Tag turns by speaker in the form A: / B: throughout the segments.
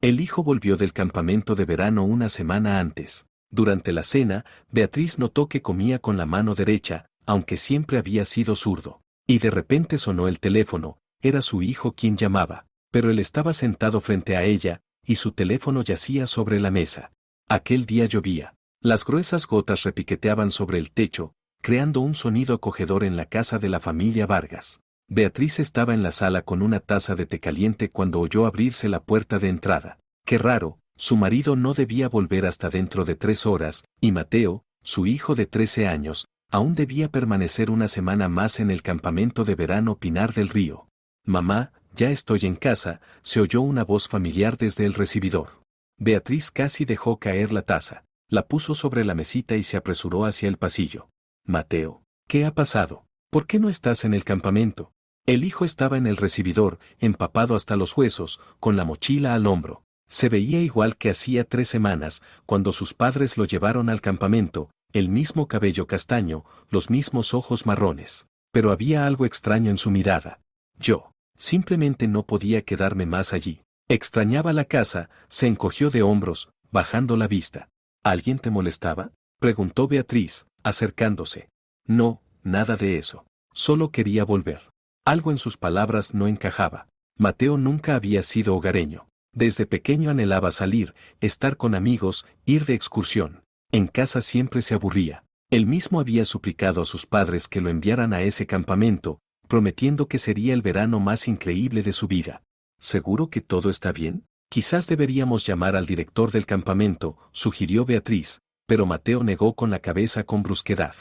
A: El hijo volvió del campamento de verano una semana antes. Durante la cena, Beatriz notó que comía con la mano derecha, aunque siempre había sido zurdo. Y de repente sonó el teléfono, era su hijo quien llamaba, pero él estaba sentado frente a ella, y su teléfono yacía sobre la mesa. Aquel día llovía. Las gruesas gotas repiqueteaban sobre el techo, creando un sonido acogedor en la casa de la familia Vargas. Beatriz estaba en la sala con una taza de té caliente cuando oyó abrirse la puerta de entrada. Qué raro, su marido no debía volver hasta dentro de 3 horas, y Mateo, su hijo de 13 años, aún debía permanecer una semana más en el campamento de verano Pinar del Río. Mamá, ya estoy en casa, se oyó una voz familiar desde el recibidor. Beatriz casi dejó caer la taza, la puso sobre la mesita y se apresuró hacia el pasillo. Mateo, ¿qué ha pasado? ¿Por qué no estás en el campamento? El hijo estaba en el recibidor, empapado hasta los huesos, con la mochila al hombro. Se veía igual que hacía 3 semanas, cuando sus padres lo llevaron al campamento, el mismo cabello castaño, los mismos ojos marrones. Pero había algo extraño en su mirada. Yo, simplemente no podía quedarme más allí. Extrañaba la casa, se encogió de hombros, bajando la vista. ¿Alguien te molestaba?, preguntó Beatriz, acercándose. No, nada de eso. Solo quería volver. Algo en sus palabras no encajaba. Mateo nunca había sido hogareño. Desde pequeño anhelaba salir, estar con amigos, ir de excursión. En casa siempre se aburría. Él mismo había suplicado a sus padres que lo enviaran a ese campamento, prometiendo que sería el verano más increíble de su vida. ¿Seguro que todo está bien? Quizás deberíamos llamar al director del campamento, sugirió Beatriz, pero Mateo negó con la cabeza con brusquedad.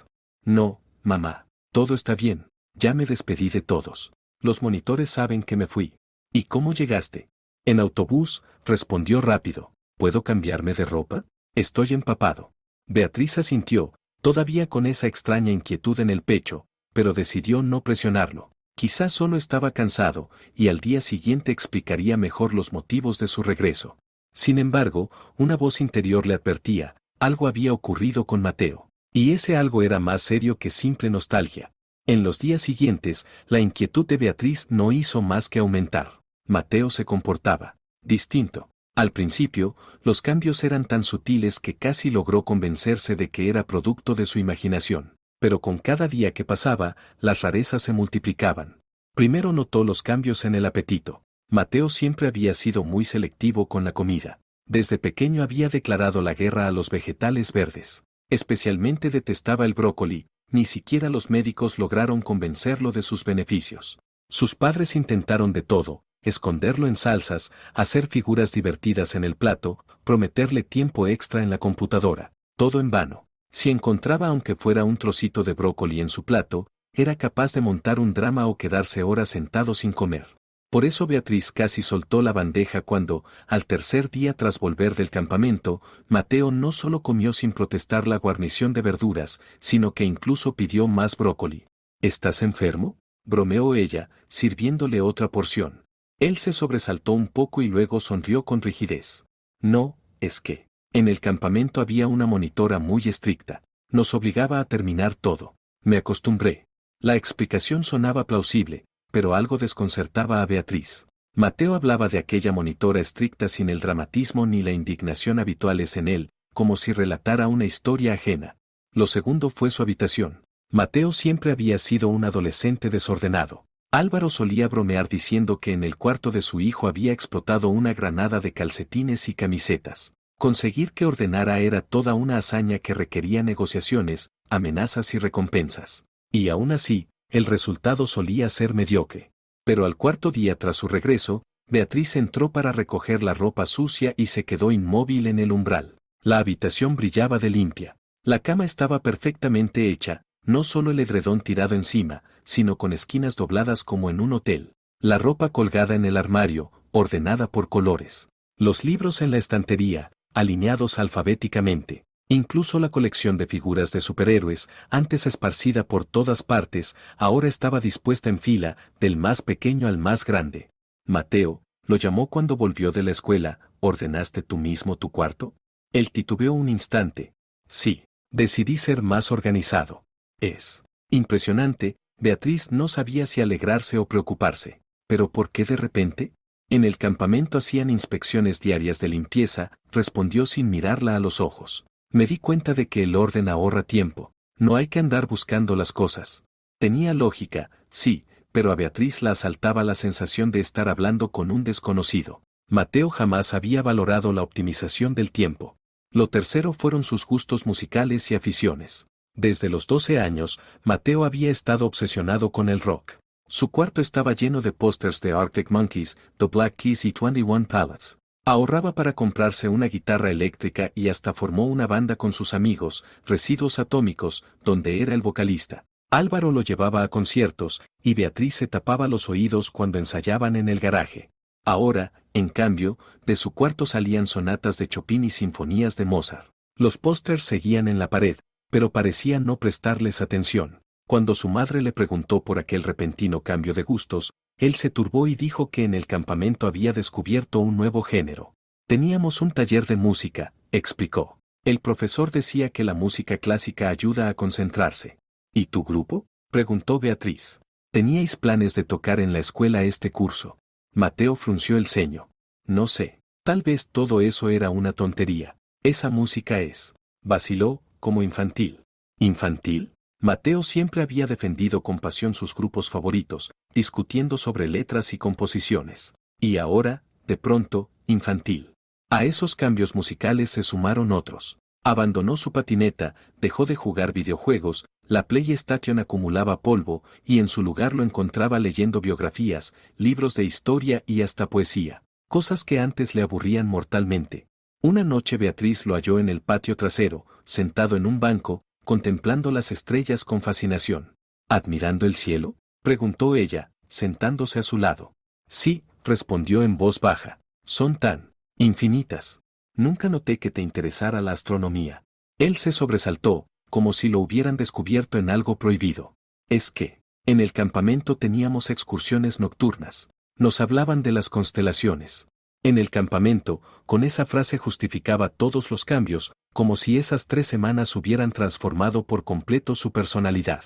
A: No, mamá, todo está bien. Ya me despedí de todos. Los monitores saben que me fui. ¿Y cómo llegaste? En autobús, respondió rápido. ¿Puedo cambiarme de ropa? Estoy empapado. Beatriz asintió, todavía con esa extraña inquietud en el pecho, pero decidió no presionarlo. Quizás solo estaba cansado, y al día siguiente explicaría mejor los motivos de su regreso. Sin embargo, una voz interior le advertía, algo había ocurrido con Mateo. Y ese algo era más serio que simple nostalgia. En los días siguientes, la inquietud de Beatriz no hizo más que aumentar. Mateo se comportaba distinto. Al principio, los cambios eran tan sutiles que casi logró convencerse de que era producto de su imaginación. Pero con cada día que pasaba, las rarezas se multiplicaban. Primero notó los cambios en el apetito. Mateo siempre había sido muy selectivo con la comida. Desde pequeño había declarado la guerra a los vegetales verdes. Especialmente detestaba el brócoli. Ni siquiera los médicos lograron convencerlo de sus beneficios. Sus padres intentaron de todo, esconderlo en salsas, hacer figuras divertidas en el plato, prometerle tiempo extra en la computadora, todo en vano. Si encontraba aunque fuera un trocito de brócoli en su plato, era capaz de montar un drama o quedarse horas sentado sin comer. Por eso Beatriz casi soltó la bandeja cuando, al tercer día tras volver del campamento, Mateo no solo comió sin protestar la guarnición de verduras, sino que incluso pidió más brócoli. ¿Estás enfermo?, bromeó ella, sirviéndole otra porción. Él se sobresaltó un poco y luego sonrió con rigidez. No, es que, en el campamento había una monitora muy estricta. Nos obligaba a terminar todo. Me acostumbré. La explicación sonaba plausible, pero algo desconcertaba a Beatriz. Mateo hablaba de aquella monitora estricta sin el dramatismo ni la indignación habituales en él, como si relatara una historia ajena. Lo segundo fue su habitación. Mateo siempre había sido un adolescente desordenado. Álvaro solía bromear diciendo que en el cuarto de su hijo había explotado una granada de calcetines y camisetas. Conseguir que ordenara era toda una hazaña que requería negociaciones, amenazas y recompensas. Y aún así, el resultado solía ser mediocre. Pero al cuarto día tras su regreso, Beatriz entró para recoger la ropa sucia y se quedó inmóvil en el umbral. La habitación brillaba de limpia. La cama estaba perfectamente hecha, no solo el edredón tirado encima, sino con esquinas dobladas como en un hotel. La ropa colgada en el armario, ordenada por colores. Los libros en la estantería, alineados alfabéticamente. Incluso la colección de figuras de superhéroes, antes esparcida por todas partes, ahora estaba dispuesta en fila, del más pequeño al más grande. Mateo, lo llamó cuando volvió de la escuela. ¿Ordenaste tú mismo tu cuarto? Él titubeó un instante. Sí, decidí ser más organizado. Es impresionante. Beatriz no sabía si alegrarse o preocuparse. ¿Pero por qué de repente? En el campamento hacían inspecciones diarias de limpieza, respondió sin mirarla a los ojos. Me di cuenta de que el orden ahorra tiempo. No hay que andar buscando las cosas. Tenía lógica, sí, pero a Beatriz la asaltaba la sensación de estar hablando con un desconocido. Mateo jamás había valorado la optimización del tiempo. Lo tercero fueron sus gustos musicales y aficiones. Desde los 12 años, Mateo había estado obsesionado con el rock. Su cuarto estaba lleno de pósters de Arctic Monkeys, The Black Keys y 21 Pilots. Ahorraba para comprarse una guitarra eléctrica y hasta formó una banda con sus amigos, Residuos Atómicos, donde era el vocalista. Álvaro lo llevaba a conciertos, y Beatriz se tapaba los oídos cuando ensayaban en el garaje. Ahora, en cambio, de su cuarto salían sonatas de Chopin y sinfonías de Mozart. Los pósters seguían en la pared, pero parecían no prestarles atención. Cuando su madre le preguntó por aquel repentino cambio de gustos, él se turbó y dijo que en el campamento había descubierto un nuevo género. Teníamos un taller de música, explicó. El profesor decía que la música clásica ayuda a concentrarse. ¿Y tu grupo?, preguntó Beatriz. ¿Teníais planes de tocar en la escuela este curso? Mateo frunció el ceño. No sé, tal vez todo eso era una tontería. Esa música es, vaciló, como infantil. ¿Infantil? Mateo siempre había defendido con pasión sus grupos favoritos, discutiendo sobre letras y composiciones. Y ahora, de pronto, infantil. A esos cambios musicales se sumaron otros. Abandonó su patineta, dejó de jugar videojuegos, la PlayStation acumulaba polvo y en su lugar lo encontraba leyendo biografías, libros de historia y hasta poesía, cosas que antes le aburrían mortalmente. Una noche Beatriz lo halló en el patio trasero, sentado en un banco, contemplando las estrellas con fascinación. ¿Admirando el cielo?, preguntó ella, sentándose a su lado. Sí, respondió en voz baja. Son tan infinitas. Nunca noté que te interesara la astronomía. Él se sobresaltó, como si lo hubieran descubierto en algo prohibido. Es que, en el campamento teníamos excursiones nocturnas. Nos hablaban de las constelaciones. En el campamento, con esa frase justificaba todos los cambios, como si esas 3 semanas hubieran transformado por completo su personalidad.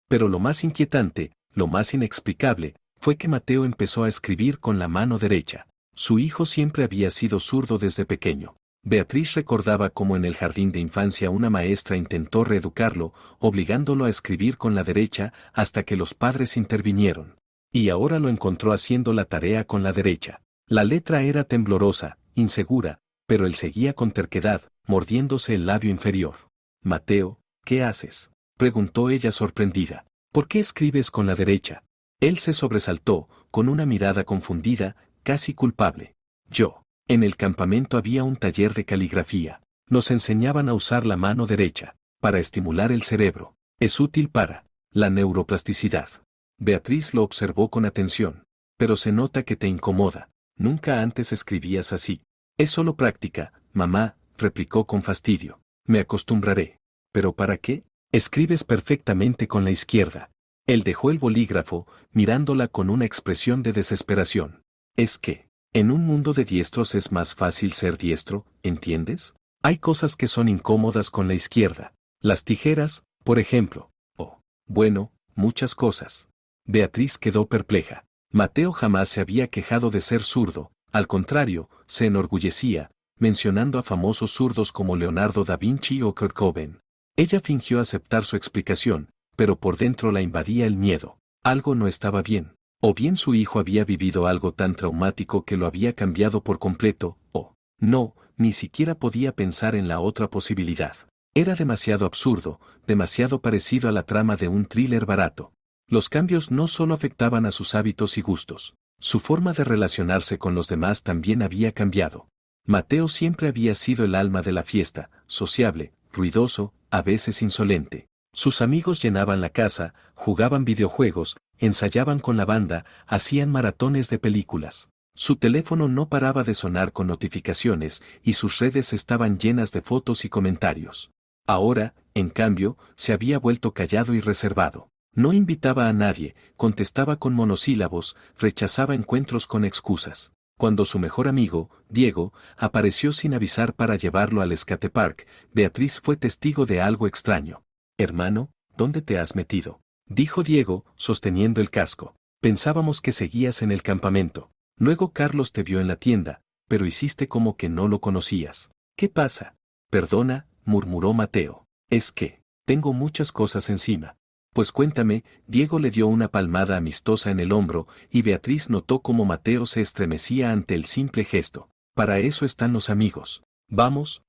A: Pero lo más inquietante, lo más inexplicable, fue que Mateo empezó a escribir con la mano derecha. Su hijo siempre había sido zurdo desde pequeño. Beatriz recordaba cómo en el jardín de infancia una maestra intentó reeducarlo, obligándolo a escribir con la derecha hasta que los padres intervinieron. Y ahora lo encontró haciendo la tarea con la derecha. La letra era temblorosa, insegura, pero él seguía con terquedad, mordiéndose el labio inferior. Mateo, ¿qué haces?, preguntó ella sorprendida. ¿Por qué escribes con la derecha? Él se sobresaltó, con una mirada confundida, casi culpable. En el campamento había un taller de caligrafía. Nos enseñaban a usar la mano derecha, para estimular el cerebro. Es útil para la neuroplasticidad. Beatriz lo observó con atención. Pero se nota que te incomoda. Nunca antes escribías así. Es solo práctica, mamá, replicó con fastidio. Me acostumbraré. ¿Pero para qué? Escribes perfectamente con la izquierda. Él dejó el bolígrafo, mirándola con una expresión de desesperación. Es que, en un mundo de diestros es más fácil ser diestro, ¿entiendes? Hay cosas que son incómodas con la izquierda. Las tijeras, por ejemplo. Bueno, muchas cosas. Beatriz quedó perpleja. Mateo jamás se había quejado de ser zurdo, al contrario, se enorgullecía, mencionando a famosos zurdos como Leonardo da Vinci o Kurt Cobain. Ella fingió aceptar su explicación, pero por dentro la invadía el miedo. Algo no estaba bien. O bien su hijo había vivido algo tan traumático que lo había cambiado por completo, o no, ni siquiera podía pensar en la otra posibilidad. Era demasiado absurdo, demasiado parecido a la trama de un thriller barato. Los cambios no solo afectaban a sus hábitos y gustos, su forma de relacionarse con los demás también había cambiado. Mateo siempre había sido el alma de la fiesta, sociable, ruidoso, a veces insolente. Sus amigos llenaban la casa, jugaban videojuegos, ensayaban con la banda, hacían maratones de películas. Su teléfono no paraba de sonar con notificaciones y sus redes estaban llenas de fotos y comentarios. Ahora, en cambio, se había vuelto callado y reservado. No invitaba a nadie, contestaba con monosílabos, rechazaba encuentros con excusas. Cuando su mejor amigo, Diego, apareció sin avisar para llevarlo al skatepark, Beatriz fue testigo de algo extraño. «Hermano, ¿dónde te has metido?», dijo Diego, sosteniendo el casco. «Pensábamos que seguías en el campamento». Luego Carlos te vio en la tienda, pero hiciste como que no lo conocías. ¿Qué pasa? Perdona, murmuró Mateo. Es que, tengo muchas cosas encima. Pues cuéntame, Diego le dio una palmada amistosa en el hombro, y Beatriz notó cómo Mateo se estremecía ante el simple gesto. Para eso están los amigos. Vamos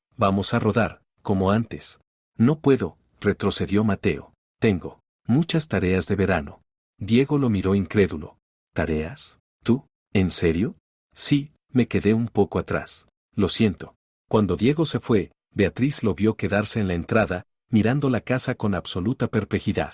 A: a rodar, como antes. No puedo, retrocedió Mateo. Tengo muchas tareas de verano. Diego lo miró incrédulo. ¿Tareas? ¿Tú? ¿En serio? Sí, me quedé un poco atrás. Lo siento. Cuando Diego se fue, Beatriz lo vio quedarse en la entrada, mirando la casa con absoluta perplejidad.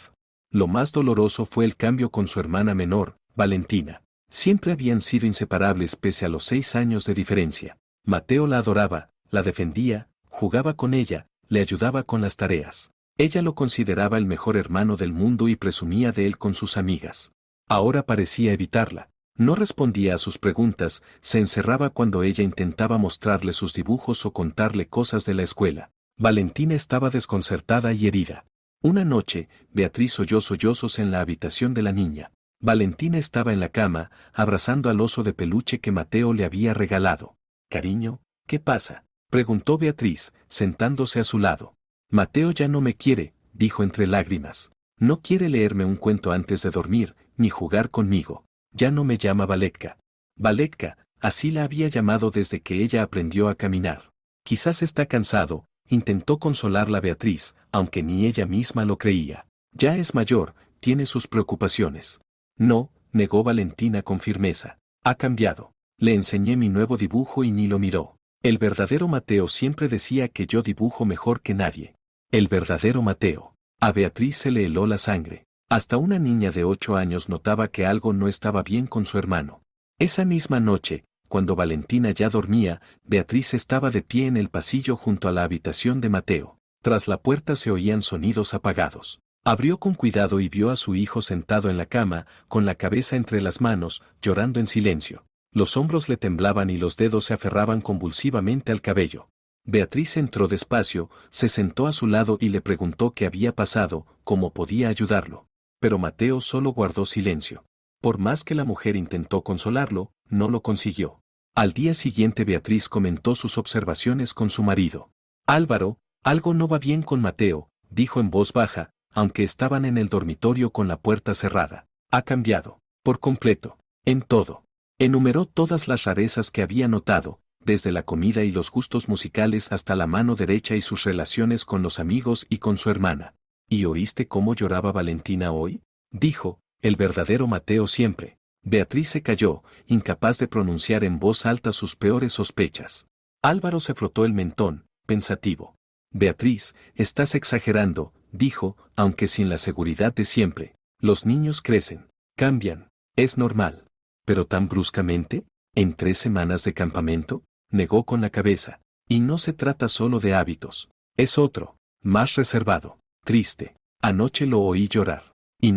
A: Lo más doloroso fue el cambio con su hermana menor, Valentina. Siempre habían sido inseparables pese a los 6 años de diferencia. Mateo la adoraba, la defendía, jugaba con ella, le ayudaba con las tareas. Ella lo consideraba el mejor hermano del mundo y presumía de él con sus amigas. Ahora parecía evitarla. No respondía a sus preguntas, se encerraba cuando ella intentaba mostrarle sus dibujos o contarle cosas de la escuela. Valentina estaba desconcertada y herida. Una noche, Beatriz oyó sollozos en la habitación de la niña. Valentina estaba en la cama, abrazando al oso de peluche que Mateo le había regalado. «Cariño, ¿qué pasa?», preguntó Beatriz, sentándose a su lado. «Mateo ya no me quiere», dijo entre lágrimas. «No quiere leerme un cuento antes de dormir, ni jugar conmigo. Ya no me llama Valetka. Valetka, así la había llamado desde que ella aprendió a caminar. Quizás está cansado», intentó consolarla Beatriz, aunque ni ella misma lo creía. «Ya es mayor, tiene sus preocupaciones». «No», negó Valentina con firmeza. «Ha cambiado. Le enseñé mi nuevo dibujo y ni lo miró. El verdadero Mateo siempre decía que yo dibujo mejor que nadie». El verdadero Mateo. A Beatriz se le heló la sangre. Hasta una niña de 8 años notaba que algo no estaba bien con su hermano. Esa misma noche, cuando Valentina ya dormía, Beatriz estaba de pie en el pasillo junto a la habitación de Mateo. Tras la puerta se oían sonidos apagados. Abrió con cuidado y vio a su hijo sentado en la cama, con la cabeza entre las manos, llorando en silencio. Los hombros le temblaban y los dedos se aferraban convulsivamente al cabello. Beatriz entró despacio, se sentó a su lado y le preguntó qué había pasado, cómo podía ayudarlo. Pero Mateo solo guardó silencio. Por más que la mujer intentó consolarlo, no lo consiguió. Al día siguiente Beatriz comentó sus observaciones con su marido. «Álvaro, algo no va bien con Mateo», dijo en voz baja, aunque estaban en el dormitorio con la puerta cerrada. «Ha cambiado. Por completo. En todo». Enumeró todas las rarezas que había notado, desde la comida y los gustos musicales hasta la mano derecha y sus relaciones con los amigos y con su hermana. «¿Y oíste cómo lloraba Valentina hoy?», dijo, el verdadero Mateo siempre. Beatriz se calló, incapaz de pronunciar en voz alta sus peores sospechas. Álvaro se frotó el mentón, pensativo. «Beatriz, estás exagerando», dijo, aunque sin la seguridad de siempre. «Los niños crecen, cambian, es normal». «¿Pero tan bruscamente? ¿En 3 semanas de campamento?», negó con la cabeza. «Y no se trata solo de hábitos. Es otro, más reservado, triste. Anoche lo oí llorar. Y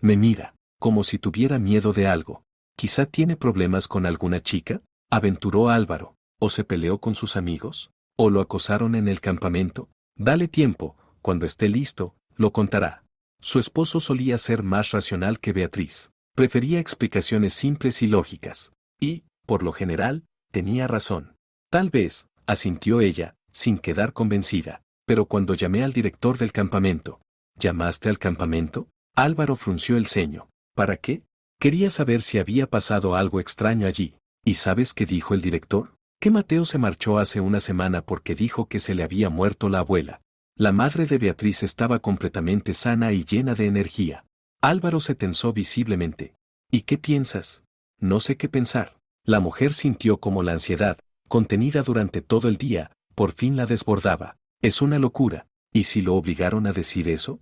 A: me mira, como si tuviera miedo de algo. Quizá tiene problemas con alguna chica», aventuró Álvaro. «¿O se peleó con sus amigos? ¿O lo acosaron en el campamento? Dale tiempo, cuando esté listo, lo contará». Su esposo solía ser más racional que Beatriz. Prefería explicaciones simples y lógicas. Y, por lo general, tenía razón. «Tal vez», asintió ella, sin quedar convencida. «Pero cuando llamé al director del campamento». «¿Llamaste al campamento?». Álvaro frunció el ceño. «¿Para qué?». «Quería saber si había pasado algo extraño allí». «¿Y sabes qué dijo el director?». «Que Mateo se marchó hace una semana porque dijo que se le había muerto la abuela». La madre de Beatriz estaba completamente sana y llena de energía. Álvaro se tensó visiblemente. «¿Y qué piensas?». «No sé qué pensar». La mujer sintió como la ansiedad, contenida durante todo el día, por fin la desbordaba. «Es una locura. ¿Y si lo obligaron a decir eso?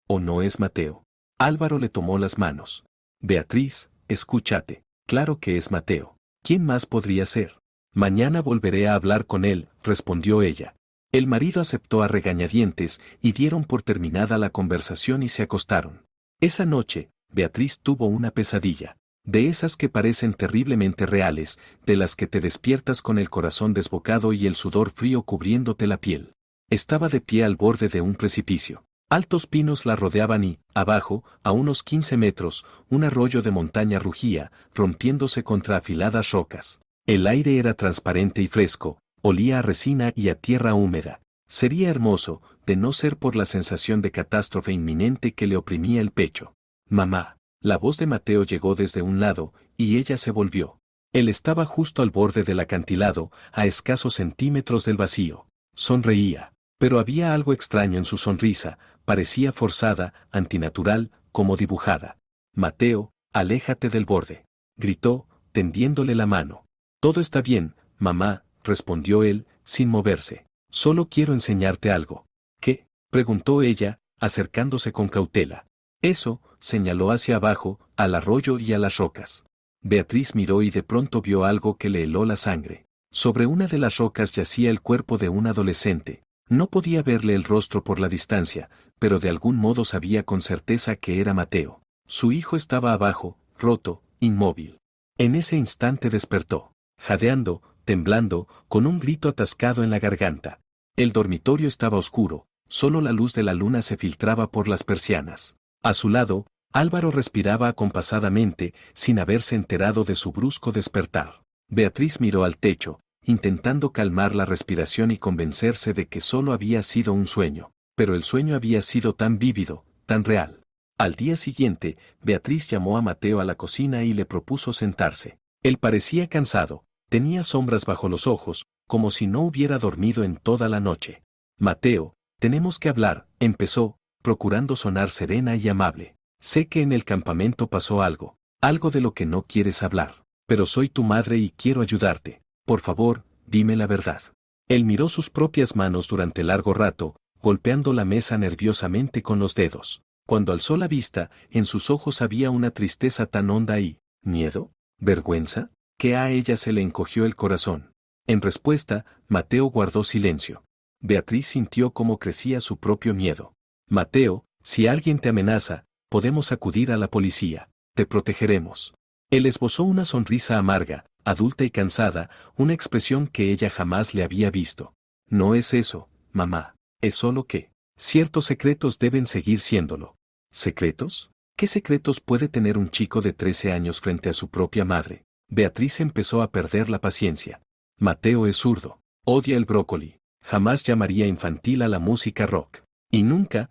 A: ¿O no es Mateo?». Álvaro le tomó las manos. «Beatriz, escúchate. Claro que es Mateo. ¿Quién más podría ser?». «Mañana volveré a hablar con él», respondió ella. El marido aceptó a regañadientes y dieron por terminada la conversación y se acostaron. Esa noche, Beatriz tuvo una pesadilla. De esas que parecen terriblemente reales, de las que te despiertas con el corazón desbocado y el sudor frío cubriéndote la piel. Estaba de pie al borde de un precipicio. Altos pinos la rodeaban y, abajo, a unos 15 metros, un arroyo de montaña rugía, rompiéndose contra afiladas rocas. El aire era transparente y fresco, olía a resina y a tierra húmeda. Sería hermoso, de no ser por la sensación de catástrofe inminente que le oprimía el pecho. Mamá. La voz de Mateo llegó desde un lado, y ella se volvió. Él estaba justo al borde del acantilado, a escasos centímetros del vacío. Sonreía. Pero había algo extraño en su sonrisa, parecía forzada, antinatural, como dibujada. Mateo, aléjate del borde. Gritó, tendiéndole la mano. Todo está bien, mamá, respondió él, sin moverse. Solo quiero enseñarte algo. ¿Qué? Preguntó ella, acercándose con cautela. Eso, señaló hacia abajo, al arroyo y a las rocas. Beatriz miró y de pronto vio algo que le heló la sangre. Sobre una de las rocas yacía el cuerpo de un adolescente. No podía verle el rostro por la distancia, pero de algún modo sabía con certeza que era Mateo. Su hijo estaba abajo, roto, inmóvil. En ese instante despertó, jadeando, temblando, con un grito atascado en la garganta. El dormitorio estaba oscuro, solo la luz de la luna se filtraba por las persianas. A su lado, Álvaro respiraba acompasadamente, sin haberse enterado de su brusco despertar. Beatriz miró al techo, intentando calmar la respiración y convencerse de que solo había sido un sueño, pero el sueño había sido tan vívido, tan real. Al día siguiente, Beatriz llamó a Mateo a la cocina y le propuso sentarse. Él parecía cansado, tenía sombras bajo los ojos, como si no hubiera dormido en toda la noche. Mateo, tenemos que hablar, empezó, procurando sonar serena y amable. Sé que en el campamento pasó algo, algo de lo que no quieres hablar, pero soy tu madre y quiero ayudarte. Por favor, dime la verdad. Él miró sus propias manos durante largo rato, golpeando la mesa nerviosamente con los dedos. Cuando alzó la vista, en sus ojos había una tristeza tan honda y, ¿miedo? ¿Vergüenza? Que a ella se le encogió el corazón. En respuesta, Mateo guardó silencio. Beatriz sintió cómo crecía su propio miedo. Mateo, si alguien te amenaza, podemos acudir a la policía. Te protegeremos. Él esbozó una sonrisa amarga, adulta y cansada, una expresión que ella jamás le había visto. No es eso, mamá, es solo que ciertos secretos deben seguir siéndolo. ¿Secretos? ¿Qué secretos puede tener un chico de 13 años frente a su propia madre? Beatriz empezó a perder la paciencia. Mateo es zurdo, odia el brócoli, jamás llamaría infantil a la música rock. Y nunca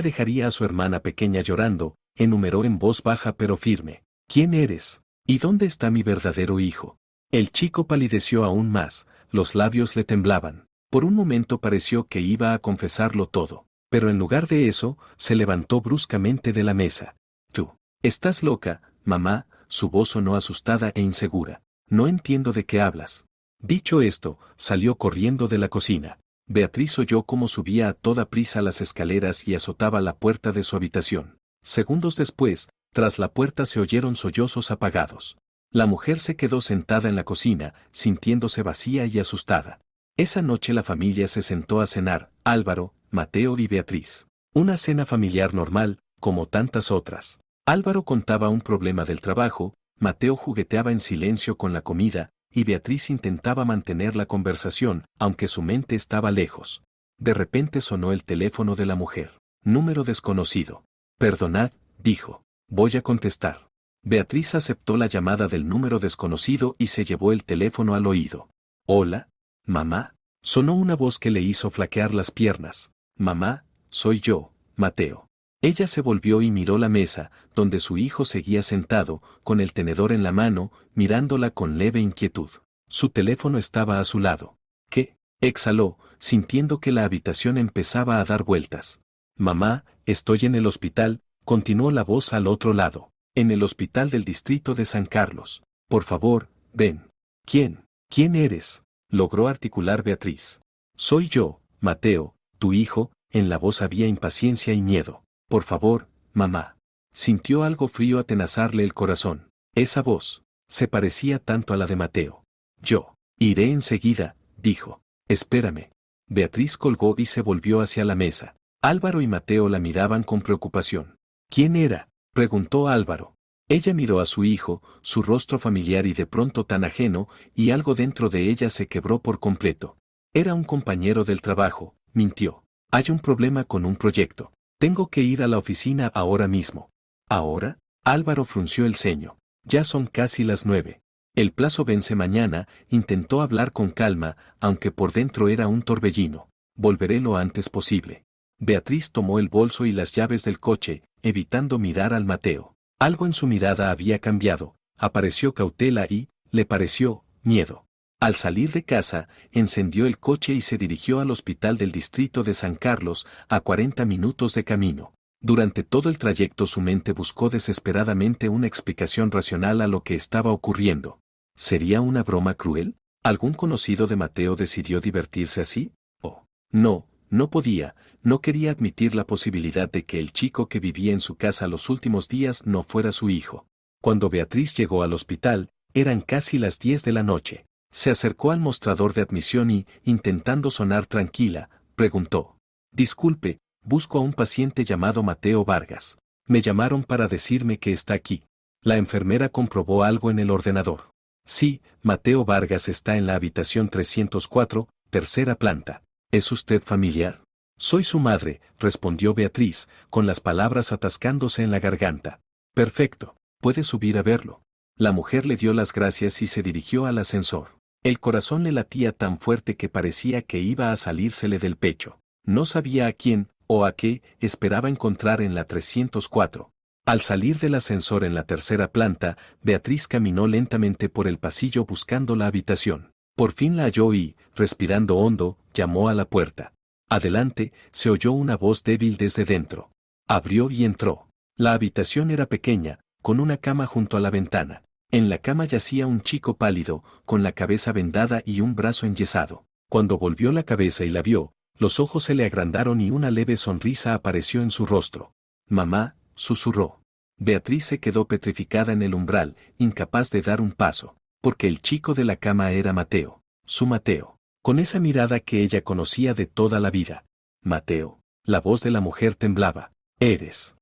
A: dejaría a su hermana pequeña llorando, enumeró en voz baja pero firme. ¿Quién eres? ¿Y dónde está mi verdadero hijo? El chico palideció aún más, los labios le temblaban. Por un momento pareció que iba a confesarlo todo, pero en lugar de eso, se levantó bruscamente de la mesa. Tú, estás loca, mamá, su voz sonó asustada e insegura. No entiendo de qué hablas. Dicho esto, salió corriendo de la cocina. Beatriz oyó cómo subía a toda prisa las escaleras y azotaba la puerta de su habitación. Segundos después, tras la puerta se oyeron sollozos apagados. La mujer se quedó sentada en la cocina, sintiéndose vacía y asustada. Esa noche la familia se sentó a cenar, Álvaro, Mateo y Beatriz. Una cena familiar normal, como tantas otras. Álvaro contaba un problema del trabajo, Mateo jugueteaba en silencio con la comida, y Beatriz intentaba mantener la conversación, aunque su mente estaba lejos. De repente sonó el teléfono de la mujer. Número desconocido. Perdonad, dijo. Voy a contestar. Beatriz aceptó la llamada del número desconocido y se llevó el teléfono al oído. Hola, mamá. Sonó una voz que le hizo flaquear las piernas. Mamá, soy yo, Mateo. Ella se volvió y miró la mesa, donde su hijo seguía sentado, con el tenedor en la mano, mirándola con leve inquietud. Su teléfono estaba a su lado. ¿Qué? Exhaló, sintiendo que la habitación empezaba a dar vueltas. Mamá, estoy en el hospital, continuó la voz al otro lado. En el hospital del distrito de San Carlos. Por favor, ven. ¿Quién? ¿Quién eres? Logró articular Beatriz. Soy yo, Mateo, tu hijo, en la voz había impaciencia y miedo. Por favor, mamá. Sintió algo frío atenazarle el corazón. Esa voz se parecía tanto a la de Mateo. Yo iré enseguida, dijo. Espérame. Beatriz colgó y se volvió hacia la mesa. Álvaro y Mateo la miraban con preocupación. ¿Quién era? Preguntó Álvaro. Ella miró a su hijo, su rostro familiar y de pronto tan ajeno, y algo dentro de ella se quebró por completo. Era un compañero del trabajo, mintió. Hay un problema con un proyecto. Tengo que ir a la oficina ahora mismo. ¿Ahora? Álvaro frunció el ceño. Ya son casi las 9. El plazo vence mañana, intentó hablar con calma, aunque por dentro era un torbellino. Volveré lo antes posible. Beatriz tomó el bolso y las llaves del coche, evitando mirar al Mateo. Algo en su mirada había cambiado, apareció cautela y, le pareció, miedo. Al salir de casa, encendió el coche y se dirigió al hospital del distrito de San Carlos, a 40 minutos de camino. Durante todo el trayecto su mente buscó desesperadamente una explicación racional a lo que estaba ocurriendo. ¿Sería una broma cruel? ¿Algún conocido de Mateo decidió divertirse así? Oh, no, no podía, no quería admitir la posibilidad de que el chico que vivía en su casa los últimos días no fuera su hijo. Cuando Beatriz llegó al hospital, eran casi las 10 de la noche. Se acercó al mostrador de admisión y, intentando sonar tranquila, preguntó: «Disculpe, busco a un paciente llamado Mateo Vargas. Me llamaron para decirme que está aquí». La enfermera comprobó algo en el ordenador. «Sí, Mateo Vargas está en la habitación 304, tercera planta. ¿Es usted familiar?» «Soy su madre», respondió Beatriz, con las palabras atascándose en la garganta. «Perfecto, puede subir a verlo». La mujer le dio las gracias y se dirigió al ascensor. El corazón le latía tan fuerte que parecía que iba a salírsele del pecho. No sabía a quién, o a qué, esperaba encontrar en la 304. Al salir del ascensor en la tercera planta, Beatriz caminó lentamente por el pasillo buscando la habitación. Por fin la halló y, respirando hondo, llamó a la puerta. Adelante, se oyó una voz débil desde dentro. Abrió y entró. La habitación era pequeña, con una cama junto a la ventana. En la cama yacía un chico pálido, con la cabeza vendada y un brazo enyesado. Cuando volvió la cabeza y la vio, los ojos se le agrandaron y una leve sonrisa apareció en su rostro. «Mamá», susurró. Beatriz se quedó petrificada en el umbral, incapaz de dar un paso, porque el chico de la cama era Mateo, su Mateo, con esa mirada que ella conocía de toda la vida. «Mateo», la voz de la mujer temblaba. «¿Eres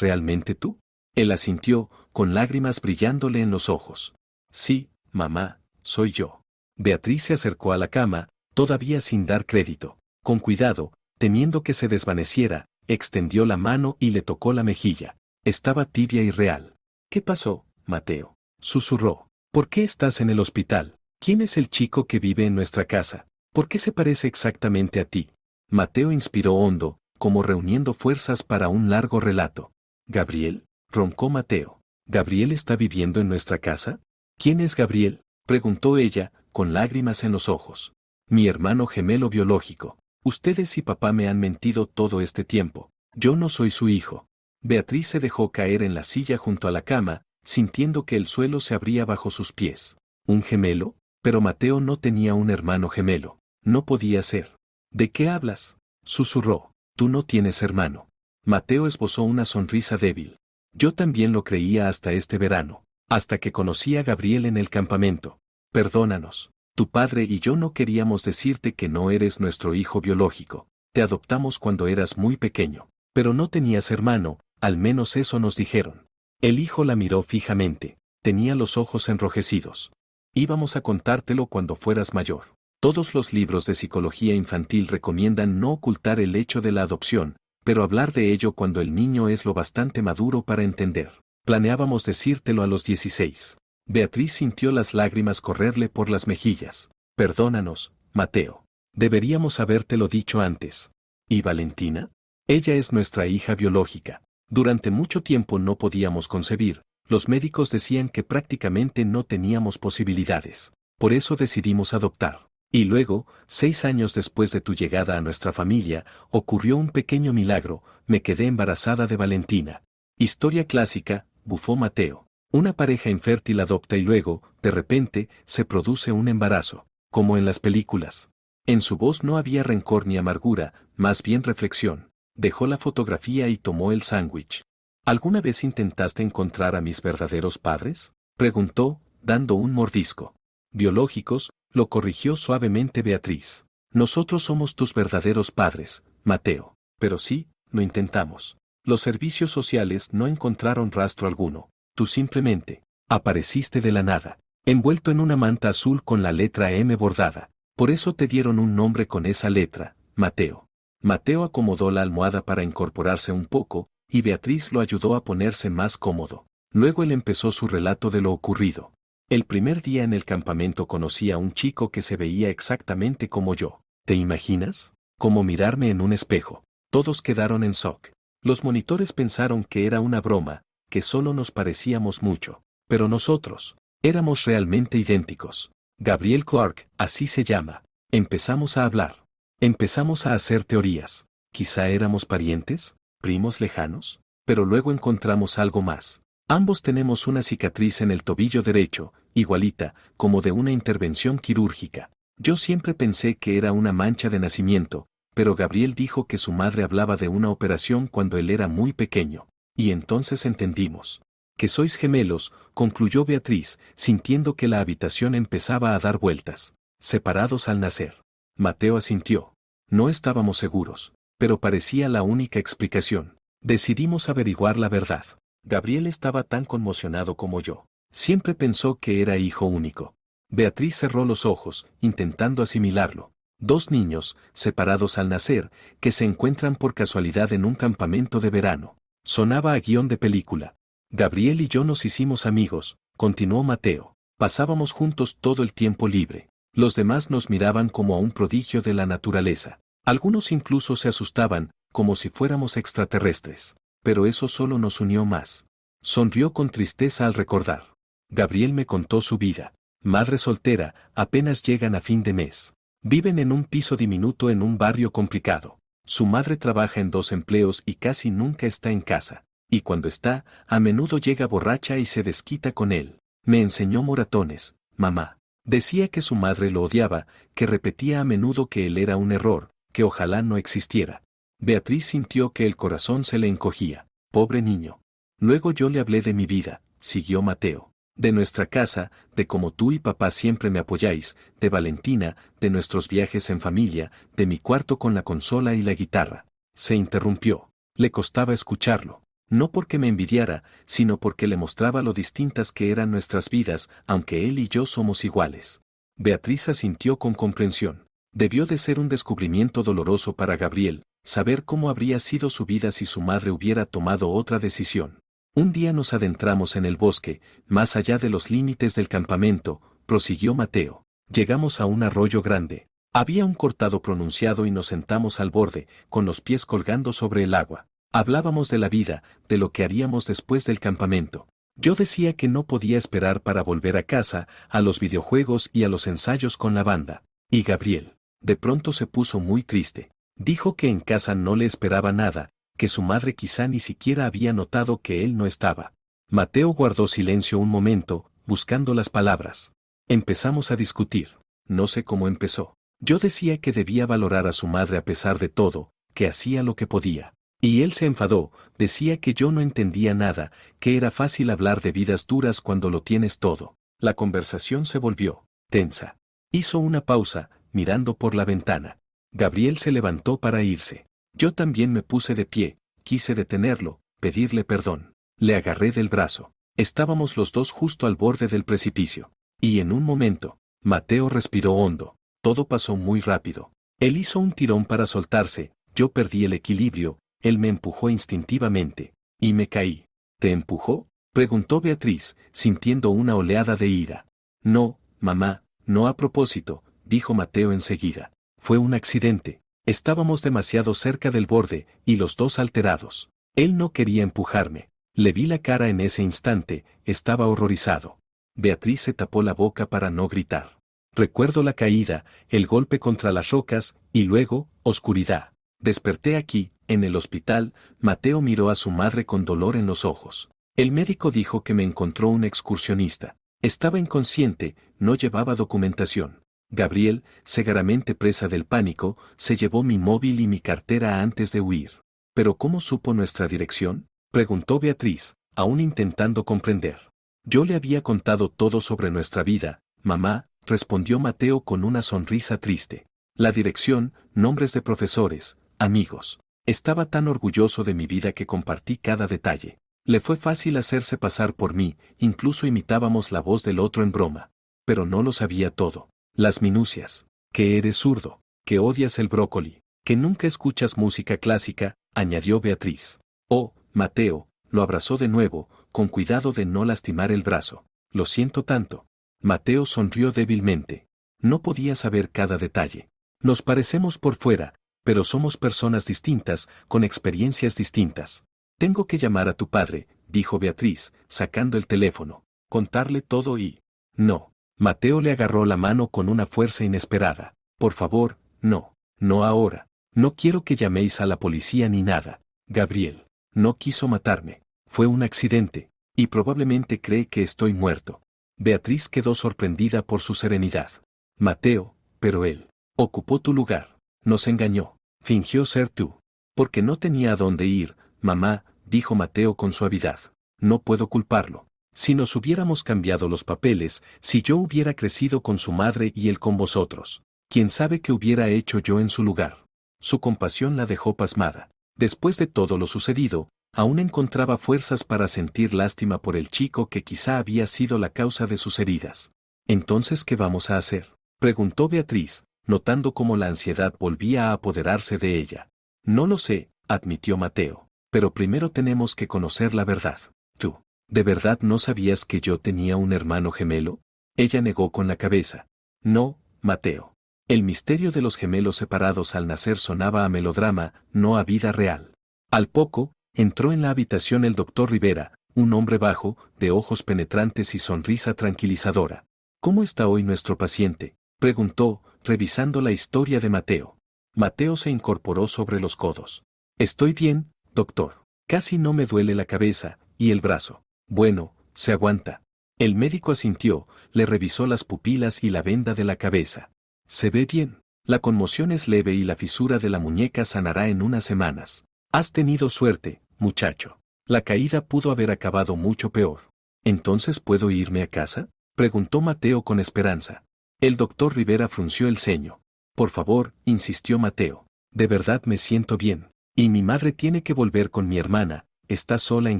A: realmente tú?» Él asintió, con lágrimas brillándole en los ojos. «Sí, mamá, soy yo». Beatriz se acercó a la cama, todavía sin dar crédito. Con cuidado, temiendo que se desvaneciera, extendió la mano y le tocó la mejilla. Estaba tibia y real. «¿Qué pasó, Mateo?», susurró. «¿Por qué estás en el hospital? ¿Quién es el chico que vive en nuestra casa? ¿Por qué se parece exactamente a ti?» Mateo inspiró hondo, como reuniendo fuerzas para un largo relato. «¿Gabriel?», roncó Mateo. «¿Gabriel está viviendo en nuestra casa?». «¿Quién es Gabriel?», preguntó ella, con lágrimas en los ojos. «Mi hermano gemelo biológico. Ustedes y papá me han mentido todo este tiempo. Yo no soy su hijo». Beatriz se dejó caer en la silla junto a la cama, sintiendo que el suelo se abría bajo sus pies. ¿Un gemelo? Pero Mateo no tenía un hermano gemelo. No podía ser. «¿De qué hablas?», susurró. «Tú no tienes hermano». Mateo esbozó una sonrisa débil. «Yo también lo creía hasta este verano, hasta que conocí a Gabriel en el campamento. Perdónanos. Tu padre y yo no queríamos decirte que no eres nuestro hijo biológico. Te adoptamos cuando eras muy pequeño. Pero no tenías hermano, al menos eso nos dijeron». El hijo la miró fijamente. Tenía los ojos enrojecidos. «Íbamos a contártelo cuando fueras mayor. Todos los libros de psicología infantil recomiendan no ocultar el hecho de la adopción, pero hablar de ello cuando el niño es lo bastante maduro para entender. Planeábamos decírtelo a los 16. Beatriz sintió las lágrimas correrle por las mejillas. «Perdónanos, Mateo. Deberíamos habértelo dicho antes». «¿Y Valentina?». «Ella es nuestra hija biológica. Durante mucho tiempo no podíamos concebir. Los médicos decían que prácticamente no teníamos posibilidades. Por eso decidimos adoptar. Y luego, 6 años después de tu llegada a nuestra familia, ocurrió un pequeño milagro, me quedé embarazada de Valentina». «Historia clásica», bufó Mateo. «Una pareja infértil adopta y luego, de repente, se produce un embarazo, como en las películas». En su voz no había rencor ni amargura, más bien reflexión. Dejó la fotografía y tomó el sándwich. «¿Alguna vez intentaste encontrar a mis verdaderos padres?», preguntó, dando un mordisco. «Biológicos», lo corrigió suavemente Beatriz. «Nosotros somos tus verdaderos padres, Mateo. Pero sí, lo intentamos. Los servicios sociales no encontraron rastro alguno. Tú simplemente apareciste de la nada, envuelto en una manta azul con la letra M bordada. Por eso te dieron un nombre con esa letra, Mateo». Mateo acomodó la almohada para incorporarse un poco, y Beatriz lo ayudó a ponerse más cómodo. Luego él empezó su relato de lo ocurrido. El primer día en el campamento conocí a un chico que se veía exactamente como yo. ¿Te imaginas? Como mirarme en un espejo. Todos quedaron en shock. Los monitores pensaron que era una broma, que solo nos parecíamos mucho. Pero nosotros éramos realmente idénticos. Gabriel Clark, así se llama. Empezamos a hablar. Empezamos a hacer teorías. Quizá éramos parientes, primos lejanos, pero luego encontramos algo más. Ambos tenemos una cicatriz en el tobillo derecho, igualita, como de una intervención quirúrgica. Yo siempre pensé que era una mancha de nacimiento, pero Gabriel dijo que su madre hablaba de una operación cuando él era muy pequeño. Y entonces entendimos. Que sois gemelos, concluyó Beatriz, sintiendo que la habitación empezaba a dar vueltas. Separados al nacer. Mateo asintió. No estábamos seguros, pero parecía la única explicación. Decidimos averiguar la verdad. Gabriel estaba tan conmocionado como yo. Siempre pensó que era hijo único. Beatriz cerró los ojos, intentando asimilarlo. Dos niños, separados al nacer, que se encuentran por casualidad en un campamento de verano. Sonaba a guión de película. Gabriel y yo nos hicimos amigos, continuó Mateo. Pasábamos juntos todo el tiempo libre. Los demás nos miraban como a un prodigio de la naturaleza. Algunos incluso se asustaban, como si fuéramos extraterrestres. Pero eso solo nos unió más. Sonrió con tristeza al recordar. Gabriel me contó su vida. Madre soltera, apenas llegan a fin de mes. Viven en un piso diminuto en un barrio complicado. Su madre trabaja en 2 empleos y casi nunca está en casa. Y cuando está, a menudo llega borracha y se desquita con él. Me enseñó moratones, mamá. Decía que su madre lo odiaba, que repetía a menudo que él era un error, que ojalá no existiera. Beatriz sintió que el corazón se le encogía. Pobre niño. Luego yo le hablé de mi vida, siguió Mateo. De nuestra casa, de cómo tú y papá siempre me apoyáis, de Valentina, de nuestros viajes en familia, de mi cuarto con la consola y la guitarra. Se interrumpió. Le costaba escucharlo. No porque me envidiara, sino porque le mostraba lo distintas que eran nuestras vidas, aunque él y yo somos iguales. Beatriz asintió con comprensión. Debió de ser un descubrimiento doloroso para Gabriel, saber cómo habría sido su vida si su madre hubiera tomado otra decisión. Un día nos adentramos en el bosque, más allá de los límites del campamento, prosiguió Mateo. Llegamos a un arroyo grande. Había un cortado pronunciado y nos sentamos al borde, con los pies colgando sobre el agua. Hablábamos de la vida, de lo que haríamos después del campamento. Yo decía que no podía esperar para volver a casa, a los videojuegos y a los ensayos con la banda. Y Gabriel, de pronto se puso muy triste. Dijo que en casa no le esperaba nada, que su madre quizá ni siquiera había notado que él no estaba. Mateo guardó silencio un momento, buscando las palabras. Empezamos a discutir. No sé cómo empezó. Yo decía que debía valorar a su madre a pesar de todo, que hacía lo que podía. Y él se enfadó, decía que yo no entendía nada, que era fácil hablar de vidas duras cuando lo tienes todo. La conversación se volvió tensa. Hizo una pausa, mirando por la ventana. Gabriel se levantó para irse. Yo también me puse de pie, quise detenerlo, pedirle perdón. Le agarré del brazo. Estábamos los dos justo al borde del precipicio. Y en un momento, Mateo respiró hondo. Todo pasó muy rápido. Él hizo un tirón para soltarse, yo perdí el equilibrio. Él me empujó instintivamente. Y me caí. ¿Te empujó? Preguntó Beatriz, sintiendo una oleada de ira. No, mamá, no a propósito, dijo Mateo enseguida. Fue un accidente. Estábamos demasiado cerca del borde, y los dos alterados. Él no quería empujarme. Le vi la cara en ese instante, estaba horrorizado. Beatriz se tapó la boca para no gritar. Recuerdo la caída, el golpe contra las rocas, y luego, oscuridad. Desperté aquí, en el hospital. Mateo miró a su madre con dolor en los ojos. El médico dijo que me encontró un excursionista. Estaba inconsciente, no llevaba documentación. Gabriel, cegaramente presa del pánico, se llevó mi móvil y mi cartera antes de huir. ¿Pero cómo supo nuestra dirección? Preguntó Beatriz, aún intentando comprender. Yo le había contado todo sobre nuestra vida, mamá, respondió Mateo con una sonrisa triste. La dirección, nombres de profesores, amigos. Estaba tan orgulloso de mi vida que compartí cada detalle. Le fue fácil hacerse pasar por mí, incluso imitábamos la voz del otro en broma. Pero no lo sabía todo. Las minucias. Que eres zurdo, que odias el brócoli, Que nunca escuchas música clásica, añadió Beatriz. Oh, Mateo, lo abrazó de nuevo, con cuidado de no lastimar el brazo. Lo siento tanto. Mateo sonrió débilmente. No podía saber cada detalle. Nos parecemos por fuera, pero somos personas distintas, con experiencias distintas. Tengo que llamar a tu padre, dijo Beatriz, sacando el teléfono. Contarle todo y... No. Mateo le agarró la mano con una fuerza inesperada. Por favor, no. No ahora. No quiero que llaméis a la policía ni nada. Gabriel. No quiso matarme. Fue un accidente. Y probablemente cree que estoy muerto. Beatriz quedó sorprendida por su serenidad. Mateo, pero él. Ocupó tu lugar. Nos engañó. Fingió ser tú. Porque no tenía a dónde ir, mamá, dijo Mateo con suavidad. No puedo culparlo. Si nos hubiéramos cambiado los papeles, si yo hubiera crecido con su madre y él con vosotros. ¿Quién sabe qué hubiera hecho yo en su lugar? Su compasión la dejó pasmada. Después de todo lo sucedido, aún encontraba fuerzas para sentir lástima por el chico que quizá había sido la causa de sus heridas. ¿Entonces qué vamos a hacer?, preguntó Beatriz, notando cómo la ansiedad volvía a apoderarse de ella. No lo sé, admitió Mateo, pero primero tenemos que conocer la verdad. ¿Tú, de verdad no sabías que yo tenía un hermano gemelo? Ella negó con la cabeza. No, Mateo. El misterio de los gemelos separados al nacer sonaba a melodrama, no a vida real. Al poco, entró en la habitación el doctor Rivera, un hombre bajo, de ojos penetrantes y sonrisa tranquilizadora. ¿Cómo está hoy nuestro paciente?, preguntó, revisando la historia de Mateo. Mateo se incorporó sobre los codos. Estoy bien, doctor. Casi no me duele la cabeza, y el brazo. Bueno, se aguanta. El médico asintió, le revisó las pupilas y la venda de la cabeza. Se ve bien. La conmoción es leve y la fisura de la muñeca sanará en unas semanas. Has tenido suerte, muchacho. La caída pudo haber acabado mucho peor. ¿Entonces puedo irme a casa?, preguntó Mateo con esperanza. El doctor Rivera frunció el ceño. Por favor, insistió Mateo. De verdad me siento bien. Y mi madre tiene que volver con mi hermana, está sola en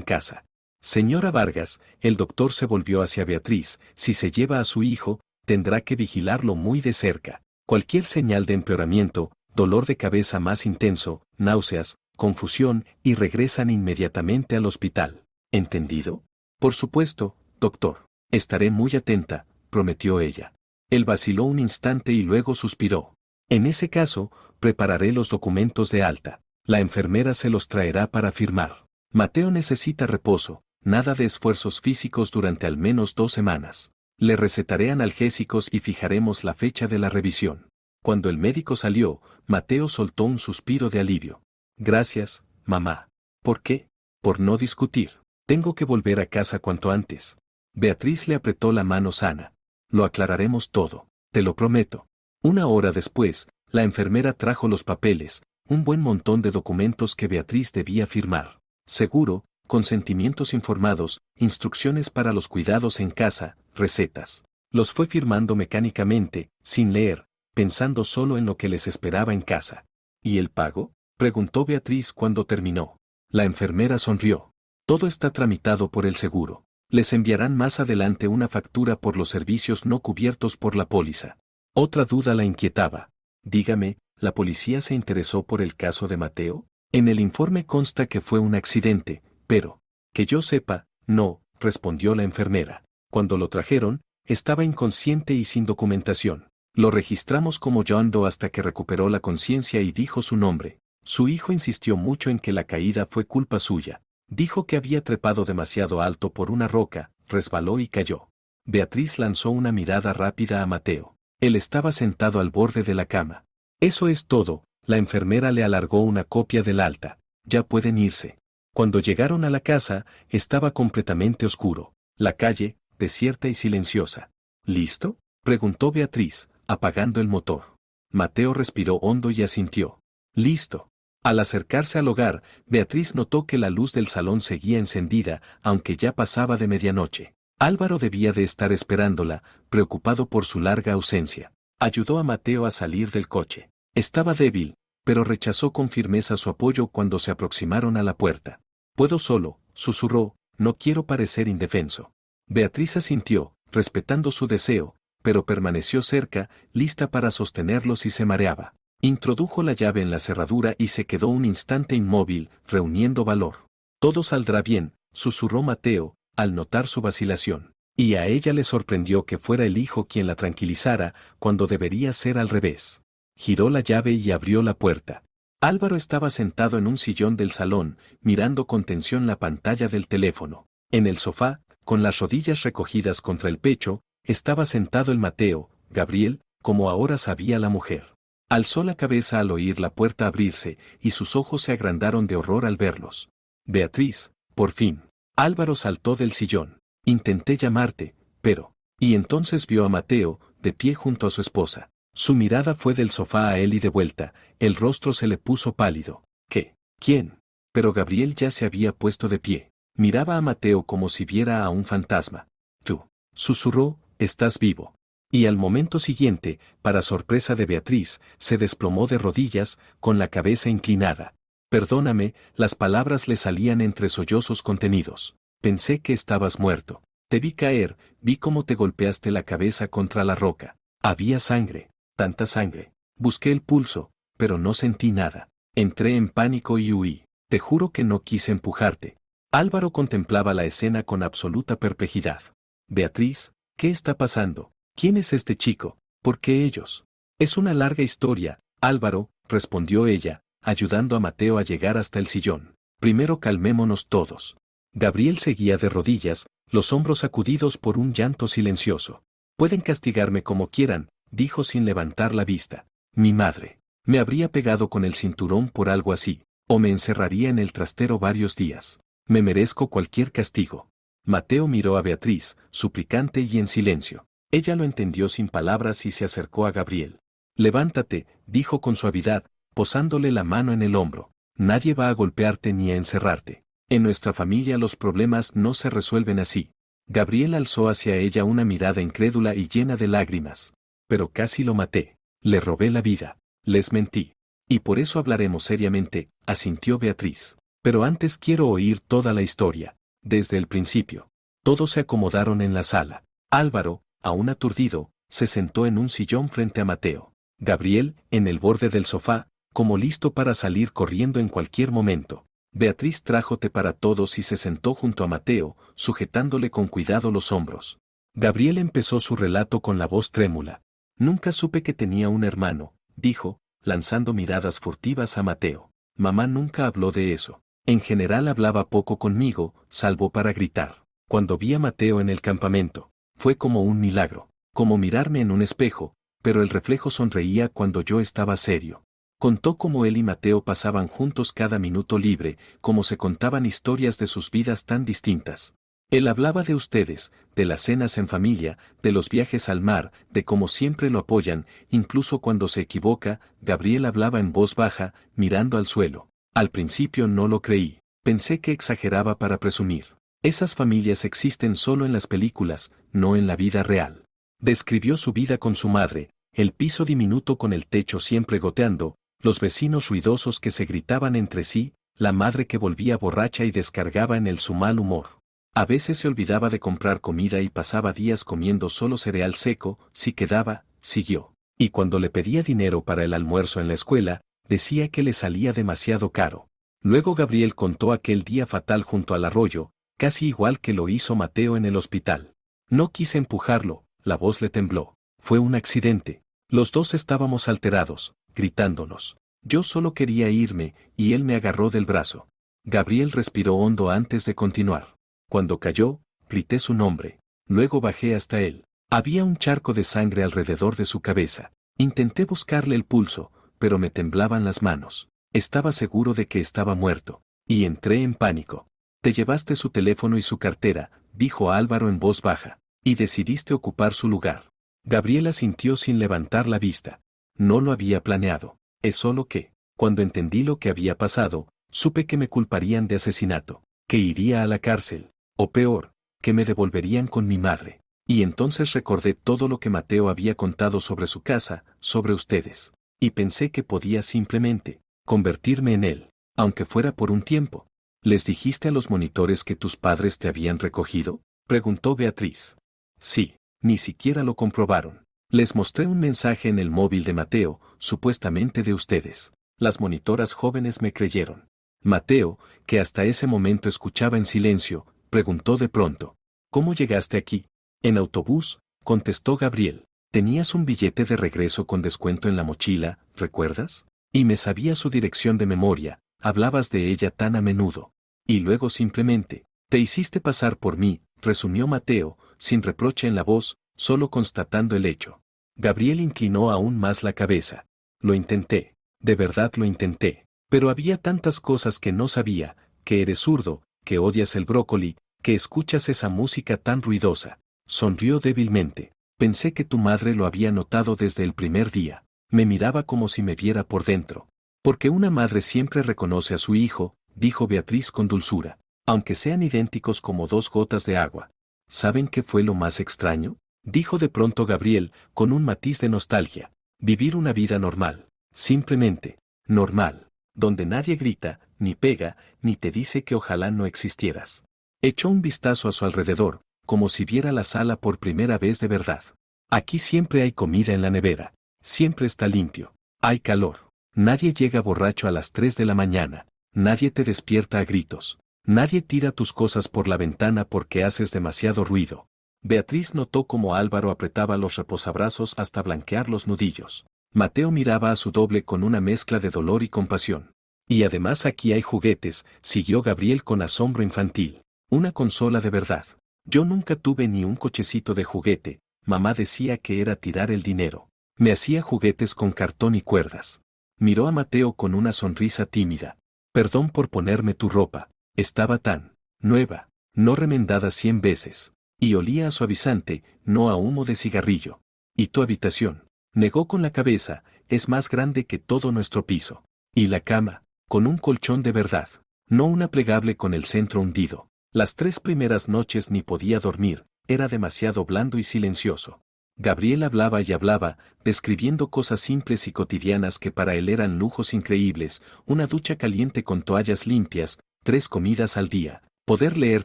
A: casa. Señora Vargas, el doctor se volvió hacia Beatriz, si se lleva a su hijo, tendrá que vigilarlo muy de cerca. Cualquier señal de empeoramiento, dolor de cabeza más intenso, náuseas, confusión, y regresan inmediatamente al hospital. ¿Entendido? Por supuesto, doctor. Estaré muy atenta, prometió ella. Él vaciló un instante y luego suspiró. En ese caso, prepararé los documentos de alta. La enfermera se los traerá para firmar. Mateo necesita reposo, nada de esfuerzos físicos durante al menos 2 semanas. Le recetaré analgésicos y fijaremos la fecha de la revisión. Cuando el médico salió, Mateo soltó un suspiro de alivio. Gracias, mamá. ¿Por qué? Por no discutir. Tengo que volver a casa cuanto antes. Beatriz le apretó la mano sana. Lo aclararemos todo, te lo prometo. 1 hora después, la enfermera trajo los papeles, un buen montón de documentos que Beatriz debía firmar. Seguro, consentimientos informados, instrucciones para los cuidados en casa, recetas. Los fue firmando mecánicamente, sin leer, pensando solo en lo que les esperaba en casa. ¿Y el pago?, preguntó Beatriz cuando terminó. La enfermera sonrió. Todo está tramitado por el seguro. Les enviarán más adelante una factura por los servicios no cubiertos por la póliza. Otra duda la inquietaba. Dígame, ¿la policía se interesó por el caso de Mateo? En el informe consta que fue un accidente, pero, que yo sepa, no, respondió la enfermera. Cuando lo trajeron, estaba inconsciente y sin documentación. Lo registramos como John Doe hasta que recuperó la conciencia y dijo su nombre. Su hijo insistió mucho en que la caída fue culpa suya. Dijo que había trepado demasiado alto por una roca, resbaló y cayó. Beatriz lanzó una mirada rápida a Mateo. Él estaba sentado al borde de la cama. Eso es todo, la enfermera le alargó una copia del alta. Ya pueden irse. Cuando llegaron a la casa, estaba completamente oscuro. La calle, desierta y silenciosa. ¿Listo?, preguntó Beatriz, apagando el motor. Mateo respiró hondo y asintió. Listo. Al acercarse al hogar, Beatriz notó que la luz del salón seguía encendida, aunque ya pasaba de medianoche. Álvaro debía de estar esperándola, preocupado por su larga ausencia. Ayudó a Mateo a salir del coche. Estaba débil, pero rechazó con firmeza su apoyo cuando se aproximaron a la puerta. «Puedo solo», susurró, «no quiero parecer indefenso». Beatriz asintió, respetando su deseo, pero permaneció cerca, lista para sostenerlo si se mareaba. Introdujo la llave en la cerradura y se quedó un instante inmóvil, reuniendo valor. Todo saldrá bien, susurró Mateo, al notar su vacilación. Y a ella le sorprendió que fuera el hijo quien la tranquilizara, cuando debería ser al revés. Giró la llave y abrió la puerta. Álvaro estaba sentado en un sillón del salón, mirando con tensión la pantalla del teléfono. En el sofá, con las rodillas recogidas contra el pecho, estaba sentado el Mateo, Gabriel, como ahora sabía la mujer. Alzó la cabeza al oír la puerta abrirse, y sus ojos se agrandaron de horror al verlos. Beatriz, por fin. Álvaro saltó del sillón. Intenté llamarte, pero... Y entonces vio a Mateo, de pie junto a su esposa. Su mirada fue del sofá a él y de vuelta, el rostro se le puso pálido. ¿Qué? ¿Quién? Pero Gabriel ya se había puesto de pie. Miraba a Mateo como si viera a un fantasma. Tú, susurró, estás vivo. Y al momento siguiente, para sorpresa de Beatriz, se desplomó de rodillas, con la cabeza inclinada. Perdóname, las palabras le salían entre sollozos contenidos. Pensé que estabas muerto. Te vi caer, vi cómo te golpeaste la cabeza contra la roca. Había sangre, tanta sangre. Busqué el pulso, pero no sentí nada. Entré en pánico y huí. Te juro que no quise empujarte. Álvaro contemplaba la escena con absoluta perplejidad. Beatriz, ¿qué está pasando? ¿Quién es este chico? ¿Por qué ellos? Es una larga historia, Álvaro, respondió ella, ayudando a Mateo a llegar hasta el sillón. Primero calmémonos todos. Gabriel seguía de rodillas, los hombros sacudidos por un llanto silencioso. Pueden castigarme como quieran, dijo sin levantar la vista. Mi madre. Me habría pegado con el cinturón por algo así, o me encerraría en el trastero varios días. Me merezco cualquier castigo. Mateo miró a Beatriz, suplicante y en silencio. Ella lo entendió sin palabras y se acercó a Gabriel. Levántate, dijo con suavidad, posándole la mano en el hombro. Nadie va a golpearte ni a encerrarte. En nuestra familia los problemas no se resuelven así. Gabriel alzó hacia ella una mirada incrédula y llena de lágrimas. Pero casi lo maté. Le robé la vida. Les mentí. Y por eso hablaremos seriamente, asintió Beatriz. Pero antes quiero oír toda la historia. Desde el principio. Todos se acomodaron en la sala. Álvaro, aún aturdido, se sentó en un sillón frente a Mateo. Gabriel, en el borde del sofá, como listo para salir corriendo en cualquier momento. Beatriz trajo té para todos y se sentó junto a Mateo, sujetándole con cuidado los hombros. Gabriel empezó su relato con la voz trémula. Nunca supe que tenía un hermano, dijo, lanzando miradas furtivas a Mateo. Mamá nunca habló de eso. En general hablaba poco conmigo, salvo para gritar. Cuando vi a Mateo en el campamento, fue como un milagro, como mirarme en un espejo, pero el reflejo sonreía cuando yo estaba serio. Contó cómo él y Mateo pasaban juntos cada minuto libre, cómo se contaban historias de sus vidas tan distintas. Él hablaba de ustedes, de las cenas en familia, de los viajes al mar, de cómo siempre lo apoyan, incluso cuando se equivoca. Gabriel hablaba en voz baja, mirando al suelo. Al principio no lo creí, pensé que exageraba para presumir. Esas familias existen solo en las películas, no en la vida real. Describió su vida con su madre, el piso diminuto con el techo siempre goteando, los vecinos ruidosos que se gritaban entre sí, la madre que volvía borracha y descargaba en él su mal humor. A veces se olvidaba de comprar comida y pasaba días comiendo solo cereal seco, si quedaba, siguió. Y cuando le pedía dinero para el almuerzo en la escuela, decía que le salía demasiado caro. Luego Gabriel contó aquel día fatal junto al arroyo, casi igual que lo hizo Mateo en el hospital. No quise empujarlo, la voz le tembló. Fue un accidente. Los dos estábamos alterados, gritándonos. Yo solo quería irme, y él me agarró del brazo. Gabriel respiró hondo antes de continuar. Cuando cayó, grité su nombre. Luego bajé hasta él. Había un charco de sangre alrededor de su cabeza. Intenté buscarle el pulso, pero me temblaban las manos. Estaba seguro de que estaba muerto. Y entré en pánico. Te llevaste su teléfono y su cartera, dijo Álvaro en voz baja. Y decidiste ocupar su lugar. Gabriela sintió sin levantar la vista. No lo había planeado. Es solo que, cuando entendí lo que había pasado, supe que me culparían de asesinato, que iría a la cárcel, o peor, que me devolverían con mi madre. Y entonces recordé todo lo que Mateo había contado sobre su casa, sobre ustedes. Y pensé que podía simplemente convertirme en él, aunque fuera por un tiempo. ¿Les dijiste a los monitores que tus padres te habían recogido?, preguntó Beatriz. Sí, ni siquiera lo comprobaron. Les mostré un mensaje en el móvil de Mateo, supuestamente de ustedes. Las monitoras jóvenes me creyeron. Mateo, que hasta ese momento escuchaba en silencio, preguntó de pronto. ¿Cómo llegaste aquí? En autobús, contestó Gabriel. Tenías un billete de regreso con descuento en la mochila, ¿recuerdas? Y me sabía su dirección de memoria, hablabas de ella tan a menudo. Y luego simplemente, te hiciste pasar por mí, resumió Mateo, sin reproche en la voz, solo constatando el hecho. Gabriel inclinó aún más la cabeza. Lo intenté, de verdad lo intenté, pero había tantas cosas que no sabía, que eres zurdo, que odias el brócoli, que escuchas esa música tan ruidosa. Sonrió débilmente. Pensé que tu madre lo había notado desde el primer día. Me miraba como si me viera por dentro. Porque una madre siempre reconoce a su hijo, dijo Beatriz con dulzura, aunque sean idénticos como dos gotas de agua. ¿Saben qué fue lo más extraño? Dijo de pronto Gabriel, con un matiz de nostalgia. Vivir una vida normal. Simplemente, normal. Donde nadie grita, ni pega, ni te dice que ojalá no existieras. Echó un vistazo a su alrededor, como si viera la sala por primera vez de verdad. Aquí siempre hay comida en la nevera. Siempre está limpio. Hay calor. Nadie llega borracho a las 3 de la mañana. Nadie te despierta a gritos. Nadie tira tus cosas por la ventana porque haces demasiado ruido. Beatriz notó cómo Álvaro apretaba los reposabrazos hasta blanquear los nudillos. Mateo miraba a su doble con una mezcla de dolor y compasión. Y además aquí hay juguetes, siguió Gabriel con asombro infantil. Una consola de verdad. Yo nunca tuve ni un cochecito de juguete, mamá decía que era tirar el dinero. Me hacía juguetes con cartón y cuerdas. Miró a Mateo con una sonrisa tímida. Perdón por ponerme tu ropa, estaba tan nueva, no remendada 100 veces. Y olía a suavizante, no a humo de cigarrillo. ¿Y tu habitación? Negó con la cabeza, es más grande que todo nuestro piso. Y la cama, con un colchón de verdad, no una plegable con el centro hundido. Las 3 primeras noches ni podía dormir, era demasiado blando y silencioso. Gabriel hablaba y hablaba, describiendo cosas simples y cotidianas que para él eran lujos increíbles, una ducha caliente con toallas limpias, 3 comidas al día. Poder leer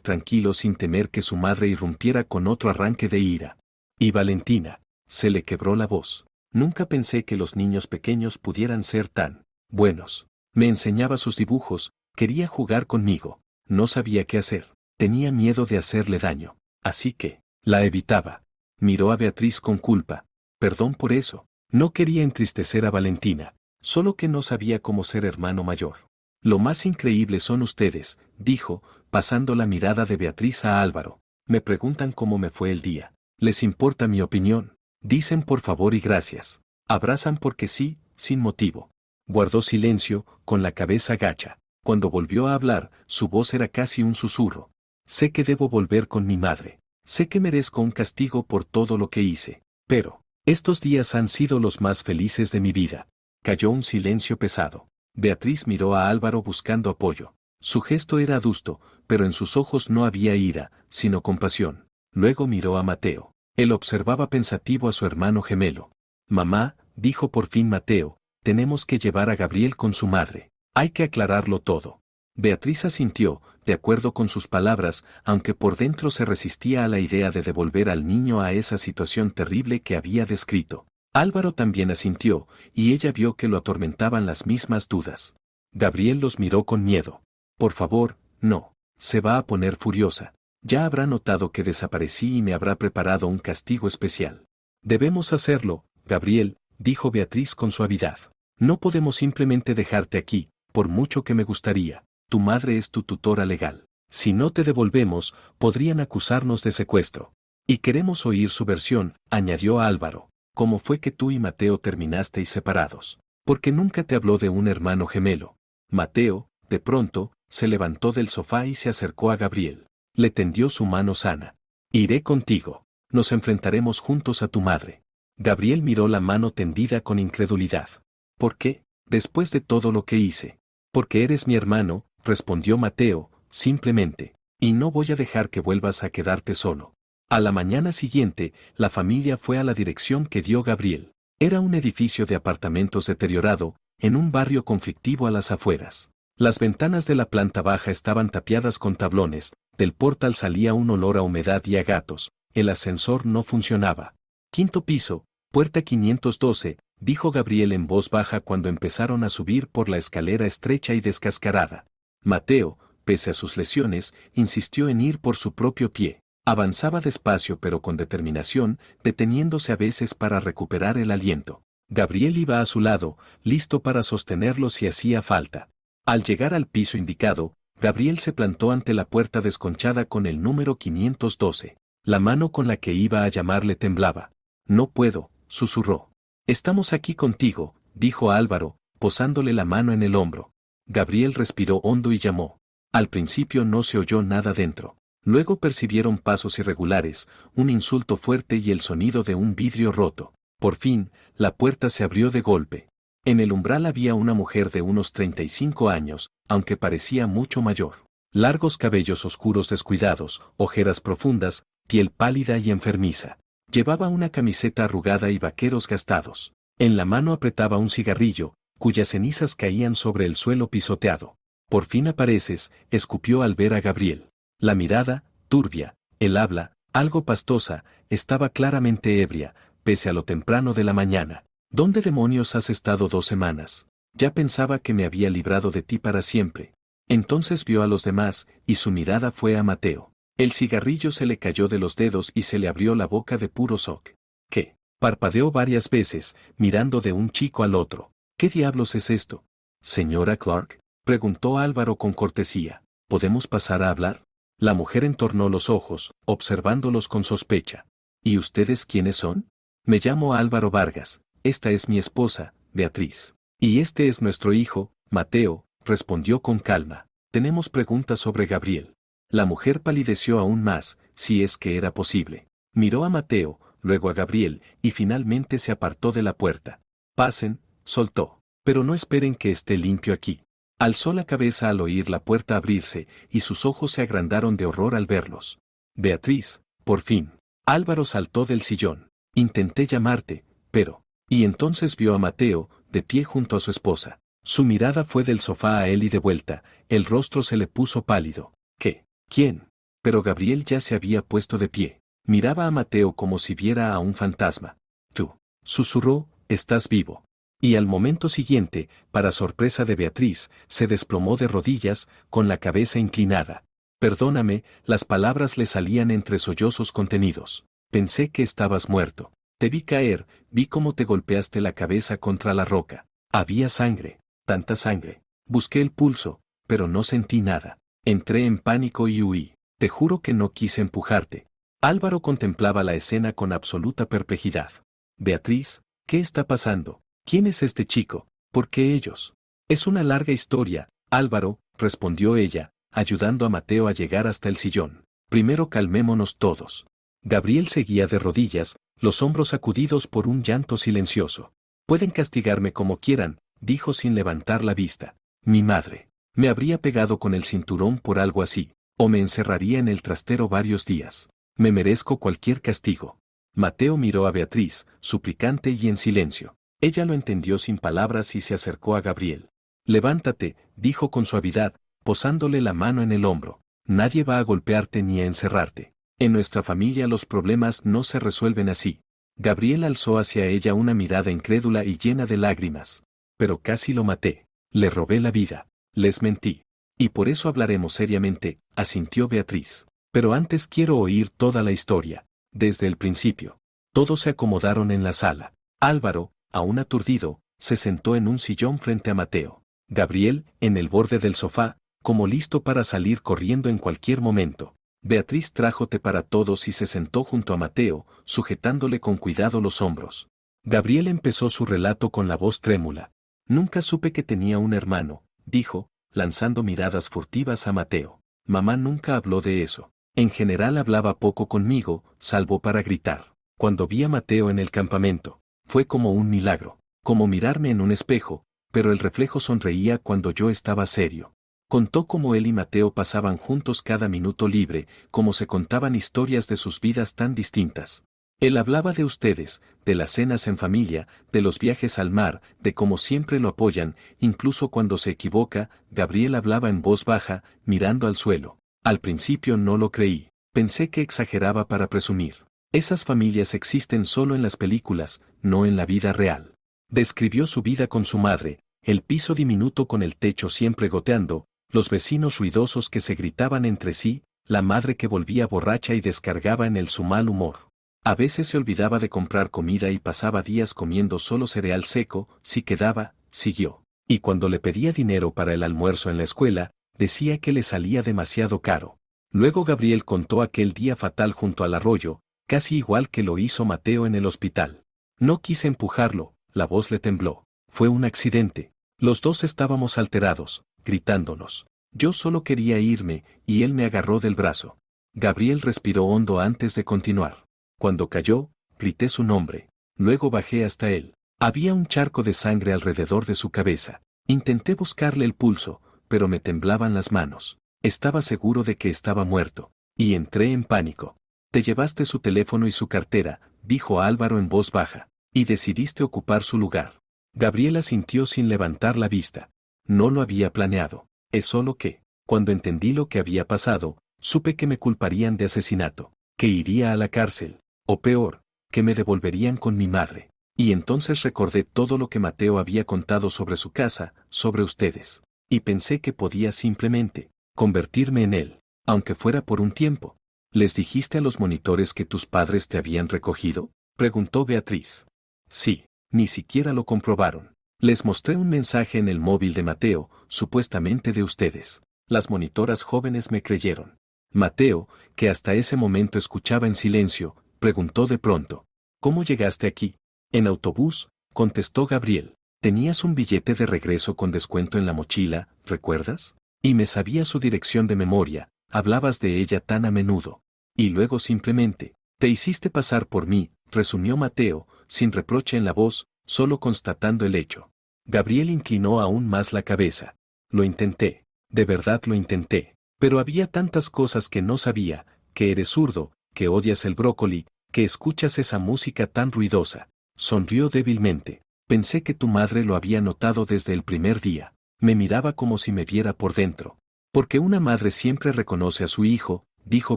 A: tranquilo sin temer que su madre irrumpiera con otro arranque de ira. Y Valentina, se le quebró la voz. Nunca pensé que los niños pequeños pudieran ser tan buenos. Me enseñaba sus dibujos, quería jugar conmigo, no sabía qué hacer, tenía miedo de hacerle daño, así que, la evitaba. Miró a Beatriz con culpa. Perdón por eso, no quería entristecer a Valentina, solo que no sabía cómo ser hermano mayor. Lo más increíble son ustedes, dijo, pasando la mirada de Beatriz a Álvaro. Me preguntan cómo me fue el día. ¿Les importa mi opinión? Dicen por favor y gracias. Abrazan porque sí, sin motivo. Guardó silencio, con la cabeza gacha. Cuando volvió a hablar, su voz era casi un susurro. Sé que debo volver con mi madre. Sé que merezco un castigo por todo lo que hice. Pero, estos días han sido los más felices de mi vida. Cayó un silencio pesado. Beatriz miró a Álvaro buscando apoyo. Su gesto era adusto, pero en sus ojos no había ira, sino compasión. Luego miró a Mateo. Él observaba pensativo a su hermano gemelo. Mamá, dijo por fin Mateo, tenemos que llevar a Gabriel con su madre. Hay que aclararlo todo. Beatriz asintió, de acuerdo con sus palabras, aunque por dentro se resistía a la idea de devolver al niño a esa situación terrible que había descrito. Álvaro también asintió, y ella vio que lo atormentaban las mismas dudas. Gabriel los miró con miedo. Por favor, no. Se va a poner furiosa. Ya habrá notado que desaparecí y me habrá preparado un castigo especial. Debemos hacerlo, Gabriel, dijo Beatriz con suavidad. No podemos simplemente dejarte aquí, por mucho que me gustaría. Tu madre es tu tutora legal. Si no te devolvemos, podrían acusarnos de secuestro. Y queremos oír su versión, añadió Álvaro. ¿Cómo fue que tú y Mateo terminasteis separados? Porque nunca te habló de un hermano gemelo. Mateo, de pronto, se levantó del sofá y se acercó a Gabriel. Le tendió su mano sana. Iré contigo. Nos enfrentaremos juntos a tu madre. Gabriel miró la mano tendida con incredulidad. ¿Por qué? Después de todo lo que hice. Porque eres mi hermano, respondió Mateo, simplemente. Y no voy a dejar que vuelvas a quedarte solo. A la mañana siguiente, la familia fue a la dirección que dio Gabriel. Era un edificio de apartamentos deteriorado, en un barrio conflictivo a las afueras. Las ventanas de la planta baja estaban tapiadas con tablones, del portal salía un olor a humedad y a gatos, el ascensor no funcionaba. Quinto piso, Puerta 512, dijo Gabriel en voz baja cuando empezaron a subir por la escalera estrecha y descascarada. Mateo, pese a sus lesiones, insistió en ir por su propio pie. Avanzaba despacio pero con determinación, deteniéndose a veces para recuperar el aliento. Gabriel iba a su lado, listo para sostenerlo si hacía falta. Al llegar al piso indicado, Gabriel se plantó ante la puerta desconchada con el número 512. La mano con la que iba a llamarle temblaba. No puedo, susurró. Estamos aquí contigo, dijo Álvaro, posándole la mano en el hombro. Gabriel respiró hondo y llamó. Al principio no se oyó nada dentro. Luego percibieron pasos irregulares, un insulto fuerte y el sonido de un vidrio roto. Por fin, la puerta se abrió de golpe. En el umbral había una mujer de unos 35 años, aunque parecía mucho mayor. Largos cabellos oscuros descuidados, ojeras profundas, piel pálida y enfermiza. Llevaba una camiseta arrugada y vaqueros gastados. En la mano apretaba un cigarrillo, cuyas cenizas caían sobre el suelo pisoteado. Por fin apareces, escupió al ver a Gabriel. La mirada, turbia, el habla, algo pastosa, estaba claramente ebria, pese a lo temprano de la mañana. ¿Dónde demonios has estado 2 semanas? Ya pensaba que me había librado de ti para siempre. Entonces vio a los demás, y su mirada fue a Mateo. El cigarrillo se le cayó de los dedos y se le abrió la boca de puro soc. ¿Qué? Parpadeó varias veces, mirando de un chico al otro. ¿Qué diablos es esto? Señora Clark, preguntó Álvaro con cortesía. ¿Podemos pasar a hablar? La mujer entornó los ojos, observándolos con sospecha. ¿Y ustedes quiénes son? Me llamo Álvaro Vargas, esta es mi esposa, Beatriz. Y este es nuestro hijo, Mateo, respondió con calma. Tenemos preguntas sobre Gabriel. La mujer palideció aún más, si es que era posible. Miró a Mateo, luego a Gabriel, y finalmente se apartó de la puerta. Pasen, soltó. Pero no esperen que esté limpio aquí. Alzó la cabeza al oír la puerta abrirse, y sus ojos se agrandaron de horror al verlos. Beatriz, por fin. Álvaro saltó del sillón. Intenté llamarte, pero... Y entonces vio a Mateo, de pie junto a su esposa. Su mirada fue del sofá a él y de vuelta, el rostro se le puso pálido. ¿Qué? ¿Quién? Pero Gabriel ya se había puesto de pie. Miraba a Mateo como si viera a un fantasma. Tú, susurró, estás vivo. Y al momento siguiente, para sorpresa de Beatriz, se desplomó de rodillas, con la cabeza inclinada. Perdóname, las palabras le salían entre sollozos contenidos. Pensé que estabas muerto. Te vi caer, vi cómo te golpeaste la cabeza contra la roca. Había sangre, tanta sangre. Busqué el pulso, pero no sentí nada. Entré en pánico y huí. Te juro que no quise empujarte. Álvaro contemplaba la escena con absoluta perplejidad. Beatriz, ¿qué está pasando? ¿Quién es este chico? ¿Por qué ellos? Es una larga historia, Álvaro, respondió ella, ayudando a Mateo a llegar hasta el sillón. Primero calmémonos todos. Gabriel seguía de rodillas, los hombros sacudidos por un llanto silencioso. Pueden castigarme como quieran, dijo sin levantar la vista. Mi madre. Me habría pegado con el cinturón por algo así, o me encerraría en el trastero varios días. Me merezco cualquier castigo. Mateo miró a Beatriz, suplicante y en silencio. Ella lo entendió sin palabras y se acercó a Gabriel. Levántate, dijo con suavidad, posándole la mano en el hombro. Nadie va a golpearte ni a encerrarte. En nuestra familia los problemas no se resuelven así. Gabriel alzó hacia ella una mirada incrédula y llena de lágrimas. Pero casi lo maté. Le robé la vida. Les mentí. Y por eso hablaremos seriamente, asintió Beatriz. Pero antes quiero oír toda la historia. Desde el principio. Todos se acomodaron en la sala. Álvaro, aún aturdido, se sentó en un sillón frente a Mateo. Gabriel, en el borde del sofá, como listo para salir corriendo en cualquier momento. Beatriz trajo té para todos y se sentó junto a Mateo, sujetándole con cuidado los hombros. Gabriel empezó su relato con la voz trémula. Nunca supe que tenía un hermano, dijo, lanzando miradas furtivas a Mateo. Mamá nunca habló de eso. En general hablaba poco conmigo, salvo para gritar. Cuando vi a Mateo en el campamento, fue como un milagro, como mirarme en un espejo, pero el reflejo sonreía cuando yo estaba serio. Contó cómo él y Mateo pasaban juntos cada minuto libre, cómo se contaban historias de sus vidas tan distintas. Él hablaba de ustedes, de las cenas en familia, de los viajes al mar, de cómo siempre lo apoyan, incluso cuando se equivoca. Gabriel hablaba en voz baja, mirando al suelo. Al principio no lo creí. Pensé que exageraba para presumir. Esas familias existen solo en las películas, no en la vida real. Describió su vida con su madre, el piso diminuto con el techo siempre goteando, los vecinos ruidosos que se gritaban entre sí, la madre que volvía borracha y descargaba en él su mal humor. A veces se olvidaba de comprar comida y pasaba días comiendo solo cereal seco, si quedaba, siguió. Y cuando le pedía dinero para el almuerzo en la escuela, decía que le salía demasiado caro. Luego Gabriel contó aquel día fatal junto al arroyo, casi igual que lo hizo Mateo en el hospital. No quise empujarlo, la voz le tembló. Fue un accidente. Los dos estábamos alterados, gritándonos. Yo solo quería irme, y él me agarró del brazo. Gabriel respiró hondo antes de continuar. Cuando cayó, grité su nombre. Luego bajé hasta él. Había un charco de sangre alrededor de su cabeza. Intenté buscarle el pulso, pero me temblaban las manos. Estaba seguro de que estaba muerto. Y entré en pánico. Te llevaste su teléfono y su cartera, dijo Álvaro en voz baja. Y decidiste ocupar su lugar. Gabriela sintió sin levantar la vista. No lo había planeado. Es solo que, cuando entendí lo que había pasado, supe que me culparían de asesinato, que iría a la cárcel, o peor, que me devolverían con mi madre. Y entonces recordé todo lo que Mateo había contado sobre su casa, sobre ustedes. Y pensé que podía simplemente convertirme en él, aunque fuera por un tiempo. ¿Les dijiste a los monitores que tus padres te habían recogido?, preguntó Beatriz. Sí, ni siquiera lo comprobaron. Les mostré un mensaje en el móvil de Mateo, supuestamente de ustedes. Las monitoras jóvenes me creyeron. Mateo, que hasta ese momento escuchaba en silencio, preguntó de pronto. ¿Cómo llegaste aquí? En autobús, contestó Gabriel. Tenías un billete de regreso con descuento en la mochila, ¿recuerdas? Y me sabía su dirección de memoria, hablabas de ella tan a menudo. Y luego simplemente, te hiciste pasar por mí, resumió Mateo, sin reproche en la voz, solo constatando el hecho. Gabriel inclinó aún más la cabeza. Lo intenté, de verdad lo intenté, pero había tantas cosas que no sabía, que eres zurdo, que odias el brócoli, que escuchas esa música tan ruidosa. Sonrió débilmente. Pensé que tu madre lo había notado desde el primer día. Me miraba como si me viera por dentro. Porque una madre siempre reconoce a su hijo, dijo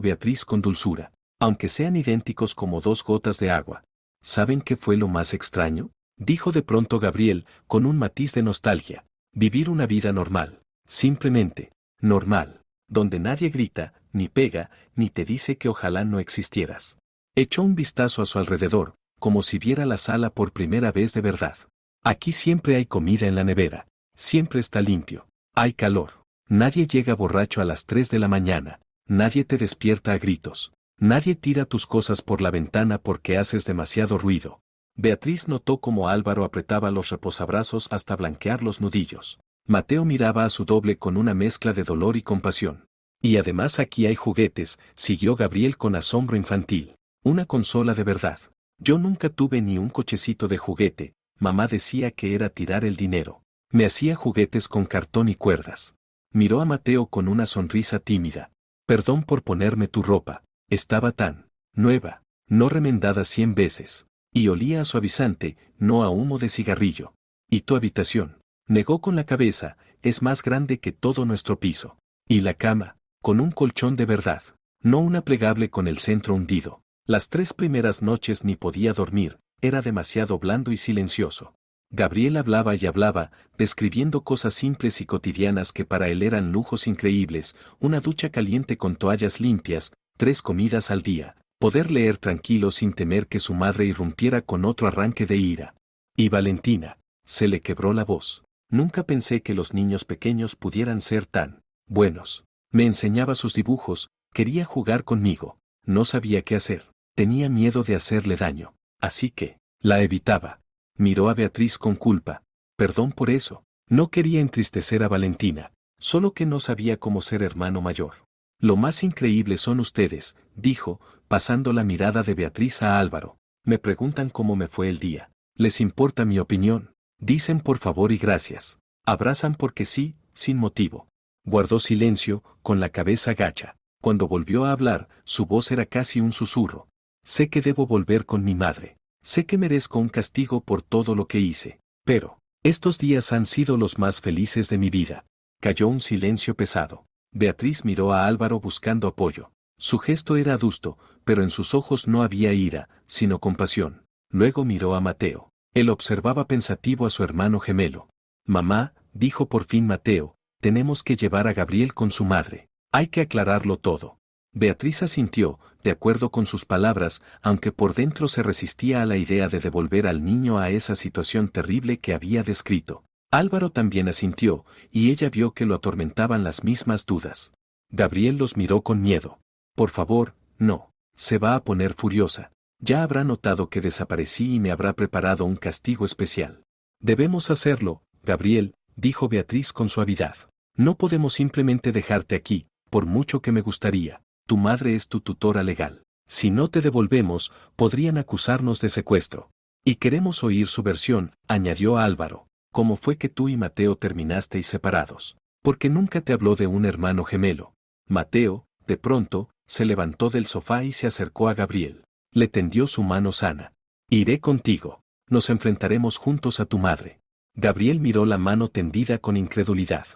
A: Beatriz con dulzura, aunque sean idénticos como dos gotas de agua. ¿Saben qué fue lo más extraño?, dijo de pronto Gabriel, con un matiz de nostalgia. Vivir una vida normal, simplemente, normal, donde nadie grita, ni pega, ni te dice que ojalá no existieras. Echó un vistazo a su alrededor, como si viera la sala por primera vez de verdad. Aquí siempre hay comida en la nevera, siempre está limpio, hay calor, nadie llega borracho a las 3 de la mañana, nadie te despierta a gritos, nadie tira tus cosas por la ventana porque haces demasiado ruido. Beatriz notó cómo Álvaro apretaba los reposabrazos hasta blanquear los nudillos. Mateo miraba a su doble con una mezcla de dolor y compasión. Y además aquí hay juguetes, siguió Gabriel con asombro infantil. Una consola de verdad. Yo nunca tuve ni un cochecito de juguete, mamá decía que era tirar el dinero. Me hacía juguetes con cartón y cuerdas. Miró a Mateo con una sonrisa tímida. Perdón por ponerme tu ropa, estaba tan nueva, no remendada 100 veces. Y olía a suavizante, no a humo de cigarrillo. ¿Y tu habitación? Negó con la cabeza, es más grande que todo nuestro piso. Y la cama, con un colchón de verdad, no una plegable con el centro hundido. Las 3 primeras noches ni podía dormir, era demasiado blando y silencioso. Gabriel hablaba y hablaba, describiendo cosas simples y cotidianas que para él eran lujos increíbles, una ducha caliente con toallas limpias, 3 comidas al día. Poder leer tranquilo sin temer que su madre irrumpiera con otro arranque de ira. Y Valentina, se le quebró la voz. Nunca pensé que los niños pequeños pudieran ser tan buenos. Me enseñaba sus dibujos, quería jugar conmigo, no sabía qué hacer, tenía miedo de hacerle daño, así que, la evitaba. Miró a Beatriz con culpa. Perdón por eso, no quería entristecer a Valentina, solo que no sabía cómo ser hermano mayor. Lo más increíble son ustedes, dijo, pasando la mirada de Beatriz a Álvaro. Me preguntan cómo me fue el día. ¿Les importa mi opinión? Dicen por favor y gracias. Abrazan porque sí, sin motivo. Guardó silencio, con la cabeza gacha. Cuando volvió a hablar, su voz era casi un susurro. Sé que debo volver con mi madre. Sé que merezco un castigo por todo lo que hice. Pero, estos días han sido los más felices de mi vida. Cayó un silencio pesado. Beatriz miró a Álvaro buscando apoyo. Su gesto era adusto, pero en sus ojos no había ira, sino compasión. Luego miró a Mateo. Él observaba pensativo a su hermano gemelo. Mamá, dijo por fin Mateo, tenemos que llevar a Gabriel con su madre. Hay que aclararlo todo. Beatriz asintió, de acuerdo con sus palabras, aunque por dentro se resistía a la idea de devolver al niño a esa situación terrible que había descrito. Álvaro también asintió, y ella vio que lo atormentaban las mismas dudas. Gabriel los miró con miedo. Por favor, no. Se va a poner furiosa. Ya habrá notado que desaparecí y me habrá preparado un castigo especial. Debemos hacerlo, Gabriel, dijo Beatriz con suavidad. No podemos simplemente dejarte aquí, por mucho que me gustaría. Tu madre es tu tutora legal. Si no te devolvemos, podrían acusarnos de secuestro. Y queremos oír su versión, añadió Álvaro. ¿Cómo fue que tú y Mateo terminasteis separados? Porque nunca te habló de un hermano gemelo. Mateo, de pronto, se levantó del sofá y se acercó a Gabriel. Le tendió su mano sana. Iré contigo. Nos enfrentaremos juntos a tu madre. Gabriel miró la mano tendida con incredulidad.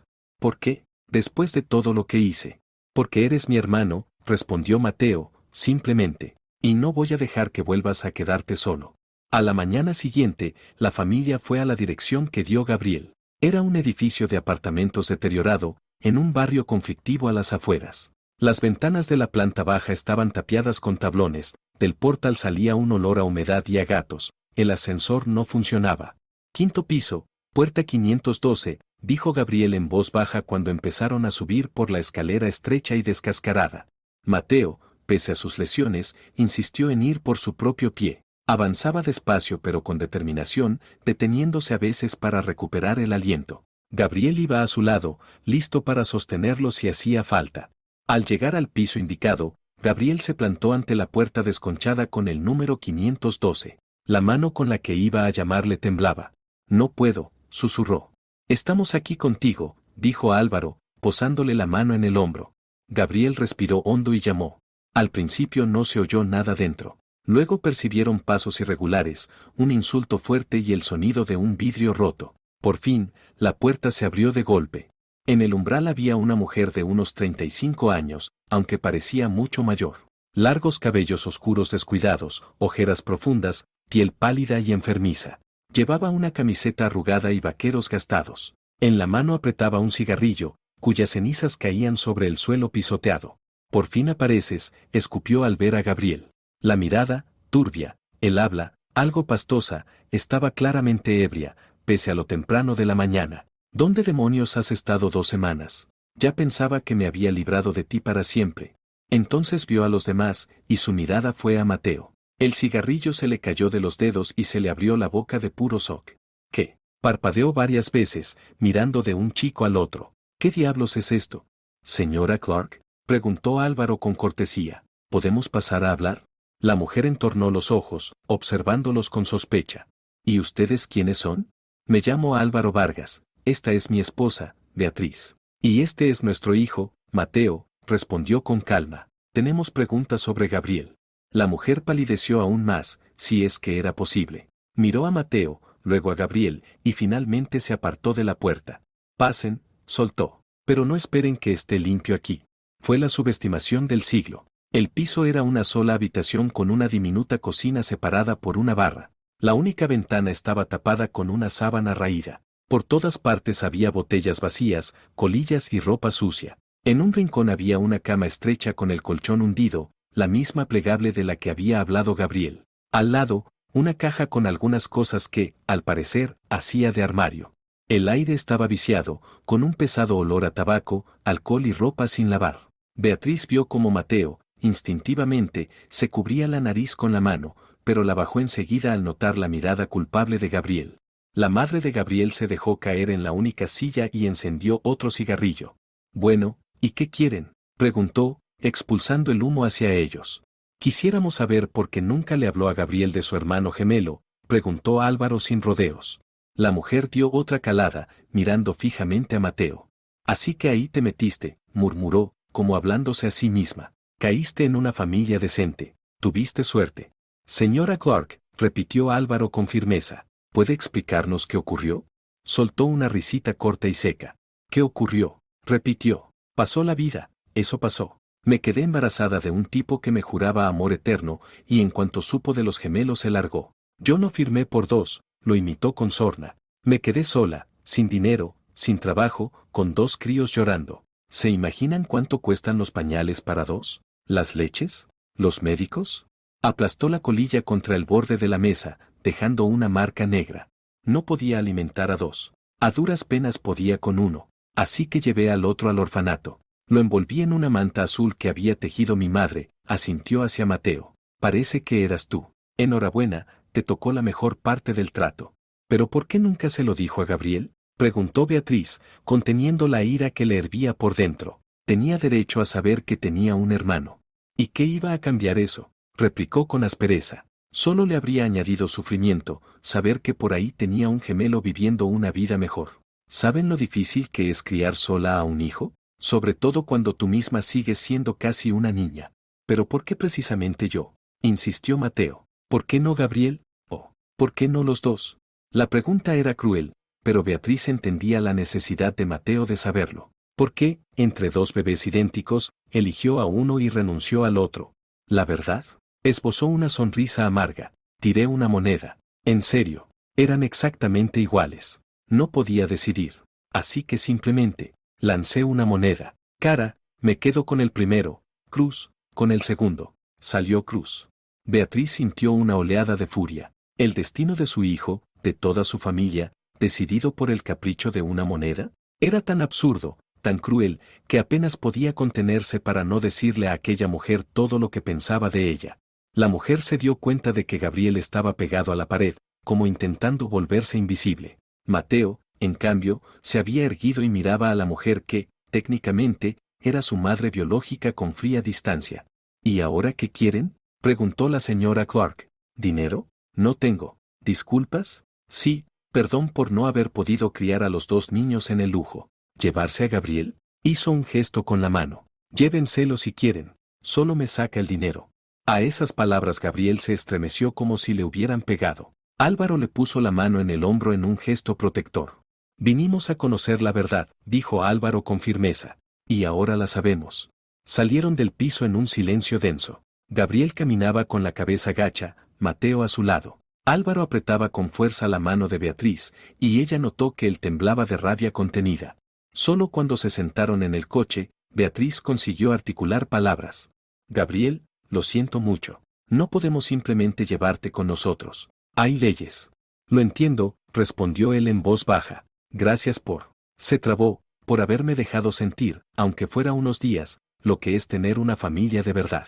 A: ¿Por qué? Después de todo lo que hice. Porque eres mi hermano, respondió Mateo, simplemente. Y no voy a dejar que vuelvas a quedarte solo. A la mañana siguiente, la familia fue a la dirección que dio Gabriel. Era un edificio de apartamentos deteriorado, en un barrio conflictivo a las afueras. Las ventanas de la planta baja estaban tapiadas con tablones, del portal salía un olor a humedad y a gatos, el ascensor no funcionaba. Quinto piso, puerta 512, dijo Gabriel en voz baja cuando empezaron a subir por la escalera estrecha y descascarada. Mateo, pese a sus lesiones, insistió en ir por su propio pie. Avanzaba despacio pero con determinación, deteniéndose a veces para recuperar el aliento. Gabriel iba a su lado, listo para sostenerlo si hacía falta. Al llegar al piso indicado, Gabriel se plantó ante la puerta desconchada con el número 512. La mano con la que iba a llamarle temblaba. No puedo, susurró. Estamos aquí contigo, dijo Álvaro, posándole la mano en el hombro. Gabriel respiró hondo y llamó. Al principio no se oyó nada dentro. Luego percibieron pasos irregulares, un insulto fuerte y el sonido de un vidrio roto. Por fin, la puerta se abrió de golpe. En el umbral había una mujer de unos 35 años, aunque parecía mucho mayor. Largos cabellos oscuros descuidados, ojeras profundas, piel pálida y enfermiza. Llevaba una camiseta arrugada y vaqueros gastados. En la mano apretaba un cigarrillo, cuyas cenizas caían sobre el suelo pisoteado. Por fin apareces, escupió al ver a Gabriel. La mirada, turbia, el habla, algo pastosa, estaba claramente ebria, pese a lo temprano de la mañana. ¿Dónde demonios has estado 2 semanas? Ya pensaba que me había librado de ti para siempre. Entonces vio a los demás, y su mirada fue a Mateo. El cigarrillo se le cayó de los dedos y se le abrió la boca de puro shock. ¿Qué? Parpadeó varias veces, mirando de un chico al otro. ¿Qué diablos es esto? Señora Clark, preguntó Álvaro con cortesía. ¿Podemos pasar a hablar? La mujer entornó los ojos, observándolos con sospecha. ¿Y ustedes quiénes son? Me llamo Álvaro Vargas. Esta es mi esposa, Beatriz. Y este es nuestro hijo, Mateo, respondió con calma. Tenemos preguntas sobre Gabriel. La mujer palideció aún más, si es que era posible. Miró a Mateo, luego a Gabriel, y finalmente se apartó de la puerta. Pasen, soltó. Pero no esperen que esté limpio aquí. Fue la subestimación del siglo. El piso era una sola habitación con una diminuta cocina separada por una barra. La única ventana estaba tapada con una sábana raída. Por todas partes había botellas vacías, colillas y ropa sucia. En un rincón había una cama estrecha con el colchón hundido, la misma plegable de la que había hablado Gabriel. Al lado, una caja con algunas cosas que, al parecer, hacía de armario. El aire estaba viciado, con un pesado olor a tabaco, alcohol y ropa sin lavar. Beatriz vio cómo Mateo, instintivamente, se cubría la nariz con la mano, pero la bajó enseguida al notar la mirada culpable de Gabriel. La madre de Gabriel se dejó caer en la única silla y encendió otro cigarrillo. Bueno, ¿y qué quieren?, preguntó, expulsando el humo hacia ellos. Quisiéramos saber por qué nunca le habló a Gabriel de su hermano gemelo, preguntó Álvaro sin rodeos. La mujer dio otra calada, mirando fijamente a Mateo. Así que ahí te metiste, murmuró, como hablándose a sí misma. Caíste en una familia decente. Tuviste suerte. Señora Clark, repitió Álvaro con firmeza. ¿Puede explicarnos qué ocurrió? Soltó una risita corta y seca. ¿Qué ocurrió? Repitió. Pasó la vida, eso pasó. Me quedé embarazada de un tipo que me juraba amor eterno, y en cuanto supo de los gemelos se largó. Yo no firmé por dos, lo imitó con sorna. Me quedé sola, sin dinero, sin trabajo, con dos críos llorando. ¿Se imaginan cuánto cuestan los pañales para dos? ¿Las leches? ¿Los médicos? Aplastó la colilla contra el borde de la mesa, dejando una marca negra. No podía alimentar a dos. A duras penas podía con uno. Así que llevé al otro al orfanato. Lo envolví en una manta azul que había tejido mi madre, asintió hacia Mateo. Parece que eras tú. Enhorabuena, te tocó la mejor parte del trato. ¿Pero por qué nunca se lo dijo a Gabriel? Preguntó Beatriz, conteniendo la ira que le hervía por dentro. Tenía derecho a saber que tenía un hermano. ¿Y qué iba a cambiar eso? Replicó con aspereza. Solo le habría añadido sufrimiento, saber que por ahí tenía un gemelo viviendo una vida mejor. ¿Saben lo difícil que es criar sola a un hijo? Sobre todo cuando tú misma sigues siendo casi una niña. ¿Pero por qué precisamente yo? Insistió Mateo. ¿Por qué no Gabriel? ¿O por qué no los dos? La pregunta era cruel, pero Beatriz entendía la necesidad de Mateo de saberlo. ¿Por qué, entre dos bebés idénticos, eligió a uno y renunció al otro? ¿La verdad? Esbozó una sonrisa amarga. Tiré una moneda. En serio, eran exactamente iguales. No podía decidir. Así que simplemente, lancé una moneda. Cara, me quedo con el primero. Cruz, con el segundo. Salió cruz. Beatriz sintió una oleada de furia. El destino de su hijo, de toda su familia, decidido por el capricho de una moneda, era tan absurdo, tan cruel, que apenas podía contenerse para no decirle a aquella mujer todo lo que pensaba de ella. La mujer se dio cuenta de que Gabriel estaba pegado a la pared, como intentando volverse invisible. Mateo, en cambio, se había erguido y miraba a la mujer que, técnicamente, era su madre biológica con fría distancia. ¿Y ahora qué quieren? Preguntó la señora Clark. ¿Dinero? No tengo. ¿Disculpas? Sí, perdón por no haber podido criar a los dos niños en el lujo. ¿Llevarse a Gabriel? Hizo un gesto con la mano. Llévenselo si quieren. Solo me saca el dinero. A esas palabras Gabriel se estremeció como si le hubieran pegado. Álvaro le puso la mano en el hombro en un gesto protector. Vinimos a conocer la verdad, dijo Álvaro con firmeza. Y ahora la sabemos. Salieron del piso en un silencio denso. Gabriel caminaba con la cabeza gacha, Mateo a su lado. Álvaro apretaba con fuerza la mano de Beatriz, y ella notó que él temblaba de rabia contenida. Solo cuando se sentaron en el coche, Beatriz consiguió articular palabras. Gabriel, lo siento mucho. No podemos simplemente llevarte con nosotros. Hay leyes. Lo entiendo, respondió él en voz baja. Gracias por. Se trabó, por haberme dejado sentir, aunque fuera unos días, lo que es tener una familia de verdad.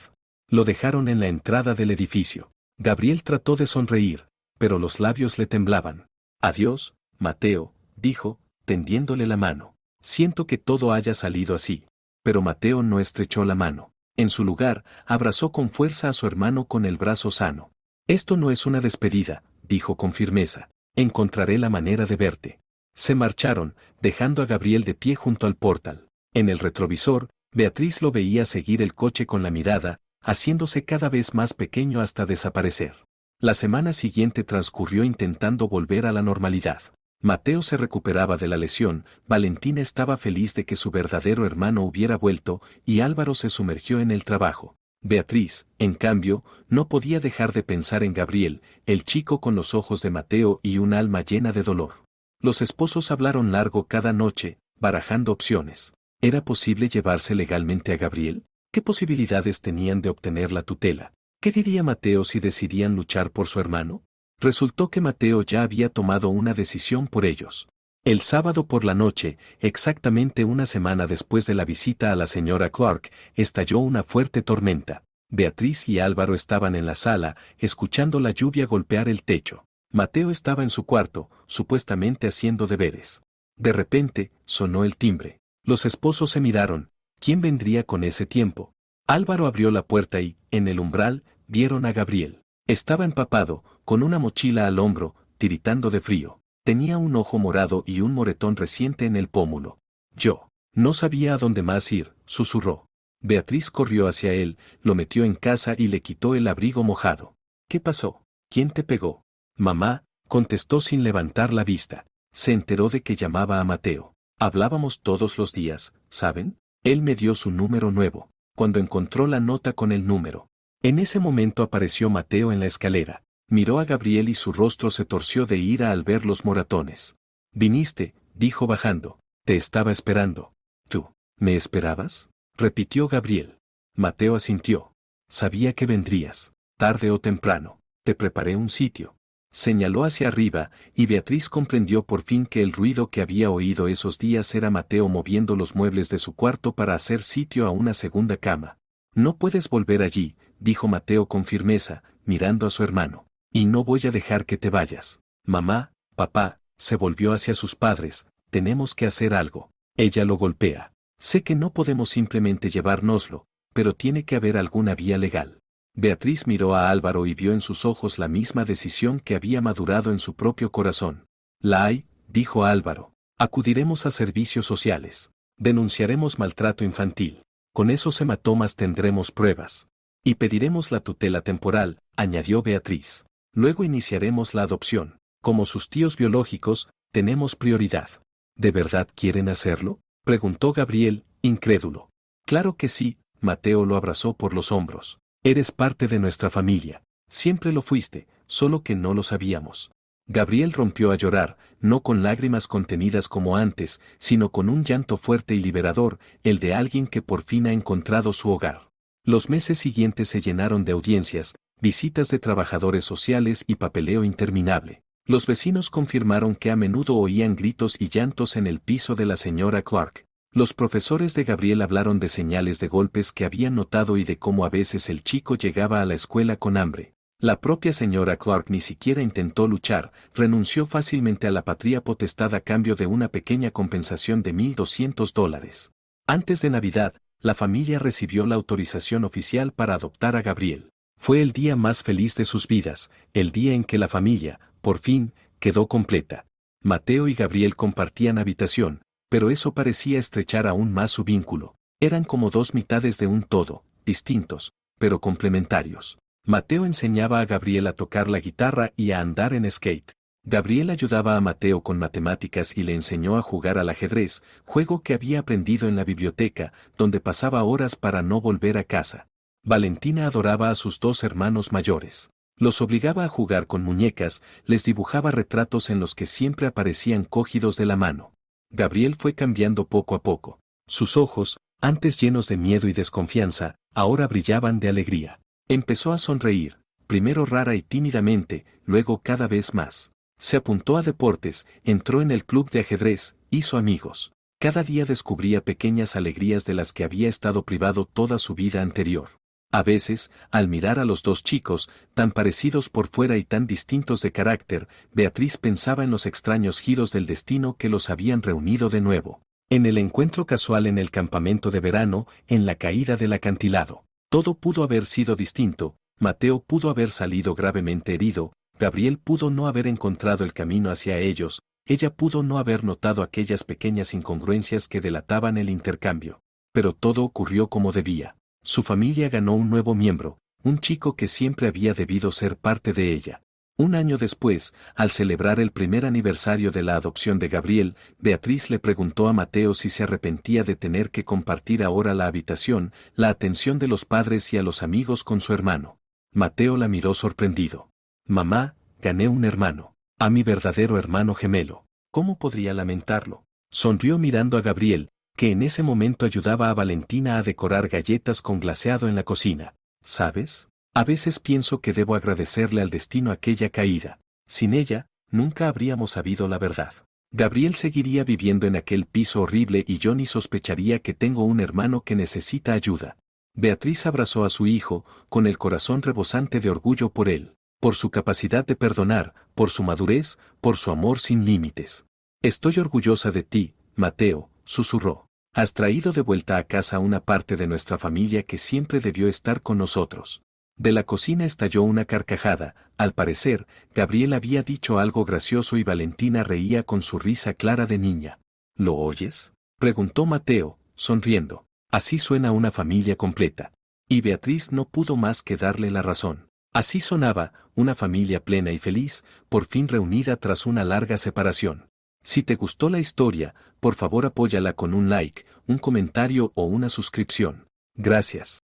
A: Lo dejaron en la entrada del edificio. Gabriel trató de sonreír, pero los labios le temblaban. Adiós, Mateo, dijo, tendiéndole la mano. Siento que todo haya salido así. Pero Mateo no estrechó la mano. En su lugar, abrazó con fuerza a su hermano con el brazo sano. Esto no es una despedida, dijo con firmeza. Encontraré la manera de verte. Se marcharon, dejando a Gabriel de pie junto al portal. En el retrovisor, Beatriz lo veía seguir el coche con la mirada, haciéndose cada vez más pequeño hasta desaparecer. La semana siguiente transcurrió intentando volver a la normalidad. Mateo se recuperaba de la lesión, Valentina estaba feliz de que su verdadero hermano hubiera vuelto, y Álvaro se sumergió en el trabajo. Beatriz, en cambio, no podía dejar de pensar en Gabriel, el chico con los ojos de Mateo y un alma llena de dolor. Los esposos hablaron largo cada noche, barajando opciones. ¿Era posible llevarse legalmente a Gabriel? ¿Qué posibilidades tenían de obtener la tutela? ¿Qué diría Mateo si decidían luchar por su hermano? Resultó que Mateo ya había tomado una decisión por ellos. El sábado por la noche, exactamente una semana después de la visita a la señora Clark, estalló una fuerte tormenta. Beatriz y Álvaro estaban en la sala, escuchando la lluvia golpear el techo. Mateo estaba en su cuarto, supuestamente haciendo deberes. De repente, sonó el timbre. Los esposos se miraron. ¿Quién vendría con ese tiempo? Álvaro abrió la puerta y, en el umbral, vieron a Gabriel. Estaba empapado, con una mochila al hombro, tiritando de frío. Tenía un ojo morado y un moretón reciente en el pómulo. Yo no sabía a dónde más ir, susurró. Beatriz corrió hacia él, lo metió en casa y le quitó el abrigo mojado. ¿Qué pasó? ¿Quién te pegó? Mamá, contestó sin levantar la vista. Se enteró de que llamaba a Mateo. Hablábamos todos los días, ¿saben? Él me dio su número nuevo. cuando encontró la nota con el número. En ese momento apareció Mateo en la escalera. Miró a Gabriel y su rostro se torció de ira al ver los moratones. «Viniste», dijo bajando. «Te estaba esperando». «¿Tú? ¿Me esperabas?», repitió Gabriel. Mateo asintió. «Sabía que vendrías, tarde o temprano. Te preparé un sitio». Señaló hacia arriba, y Beatriz comprendió por fin que el ruido que había oído esos días era Mateo moviendo los muebles de su cuarto para hacer sitio a una segunda cama. «No puedes volver allí», dijo Mateo con firmeza, mirando a su hermano. «Y no voy a dejar que te vayas. Mamá, papá», se volvió hacia sus padres, «tenemos que hacer algo». Ella lo golpea. «Sé que no podemos simplemente llevárnoslo, pero tiene que haber alguna vía legal». Beatriz miró a Álvaro y vio en sus ojos la misma decisión que había madurado en su propio corazón. «La hay», dijo Álvaro. «Acudiremos a servicios sociales. Denunciaremos maltrato infantil. Con esos hematomas tendremos pruebas. Y pediremos la tutela temporal», añadió Beatriz. «Luego iniciaremos la adopción. Como sus tíos biológicos, tenemos prioridad». «¿De verdad quieren hacerlo?», preguntó Gabriel, incrédulo. «Claro que sí», Mateo lo abrazó por los hombros. «Eres parte de nuestra familia. Siempre lo fuiste, solo que no lo sabíamos». Gabriel rompió a llorar, no con lágrimas contenidas como antes, sino con un llanto fuerte y liberador, el de alguien que por fin ha encontrado su hogar. Los meses siguientes se llenaron de audiencias, visitas de trabajadores sociales y papeleo interminable. Los vecinos confirmaron que a menudo oían gritos y llantos en el piso de la señora Clark. Los profesores de Gabriel hablaron de señales de golpes que habían notado y de cómo a veces el chico llegaba a la escuela con hambre. La propia señora Clark ni siquiera intentó luchar, renunció fácilmente a la patria potestad a cambio de una pequeña compensación de $1,200. Antes de Navidad, la familia recibió la autorización oficial para adoptar a Gabriel. Fue el día más feliz de sus vidas, el día en que la familia, por fin, quedó completa. Mateo y Gabriel compartían habitación, pero eso parecía estrechar aún más su vínculo. Eran como dos mitades de un todo, distintos, pero complementarios. Mateo enseñaba a Gabriel a tocar la guitarra y a andar en skate. Gabriel ayudaba a Mateo con matemáticas y le enseñó a jugar al ajedrez, juego que había aprendido en la biblioteca, donde pasaba horas para no volver a casa. Valentina adoraba a sus dos hermanos mayores. Los obligaba a jugar con muñecas, les dibujaba retratos en los que siempre aparecían cogidos de la mano. Gabriel fue cambiando poco a poco. Sus ojos, antes llenos de miedo y desconfianza, ahora brillaban de alegría. Empezó a sonreír, primero rara y tímidamente, luego cada vez más. Se apuntó a deportes, entró en el club de ajedrez, hizo amigos. Cada día descubría pequeñas alegrías de las que había estado privado toda su vida anterior. A veces, al mirar a los dos chicos, tan parecidos por fuera y tan distintos de carácter, Beatriz pensaba en los extraños giros del destino que los habían reunido de nuevo. En el encuentro casual en el campamento de verano, en la caída del acantilado. Todo pudo haber sido distinto, Mateo pudo haber salido gravemente herido, Gabriel pudo no haber encontrado el camino hacia ellos, ella pudo no haber notado aquellas pequeñas incongruencias que delataban el intercambio. Pero todo ocurrió como debía. Su familia ganó un nuevo miembro, un chico que siempre había debido ser parte de ella. Un año después, al celebrar el primer aniversario de la adopción de Gabriel, Beatriz le preguntó a Mateo si se arrepentía de tener que compartir ahora la habitación, la atención de los padres y a los amigos con su hermano. Mateo la miró sorprendido. «Mamá, gané un hermano. A mi verdadero hermano gemelo. ¿Cómo podría lamentarlo?». Sonrió mirando a Gabriel, que en ese momento ayudaba a Valentina a decorar galletas con glaseado en la cocina. «¿Sabes? A veces pienso que debo agradecerle al destino aquella caída. Sin ella, nunca habríamos sabido la verdad. Gabriel seguiría viviendo en aquel piso horrible y yo ni sospecharía que tengo un hermano que necesita ayuda». Beatriz abrazó a su hijo, con el corazón rebosante de orgullo por él, por su capacidad de perdonar, por su madurez, por su amor sin límites. «Estoy orgullosa de ti, Mateo», susurró. «Has traído de vuelta a casa una parte de nuestra familia que siempre debió estar con nosotros». De la cocina estalló una carcajada. Al parecer, Gabriel había dicho algo gracioso y Valentina reía con su risa clara de niña. «¿Lo oyes?», preguntó Mateo, sonriendo. «Así suena una familia completa». Y Beatriz no pudo más que darle la razón. Así sonaba, una familia plena y feliz, por fin reunida tras una larga separación. Si te gustó la historia, por favor apóyala con un like, un comentario o una suscripción. Gracias.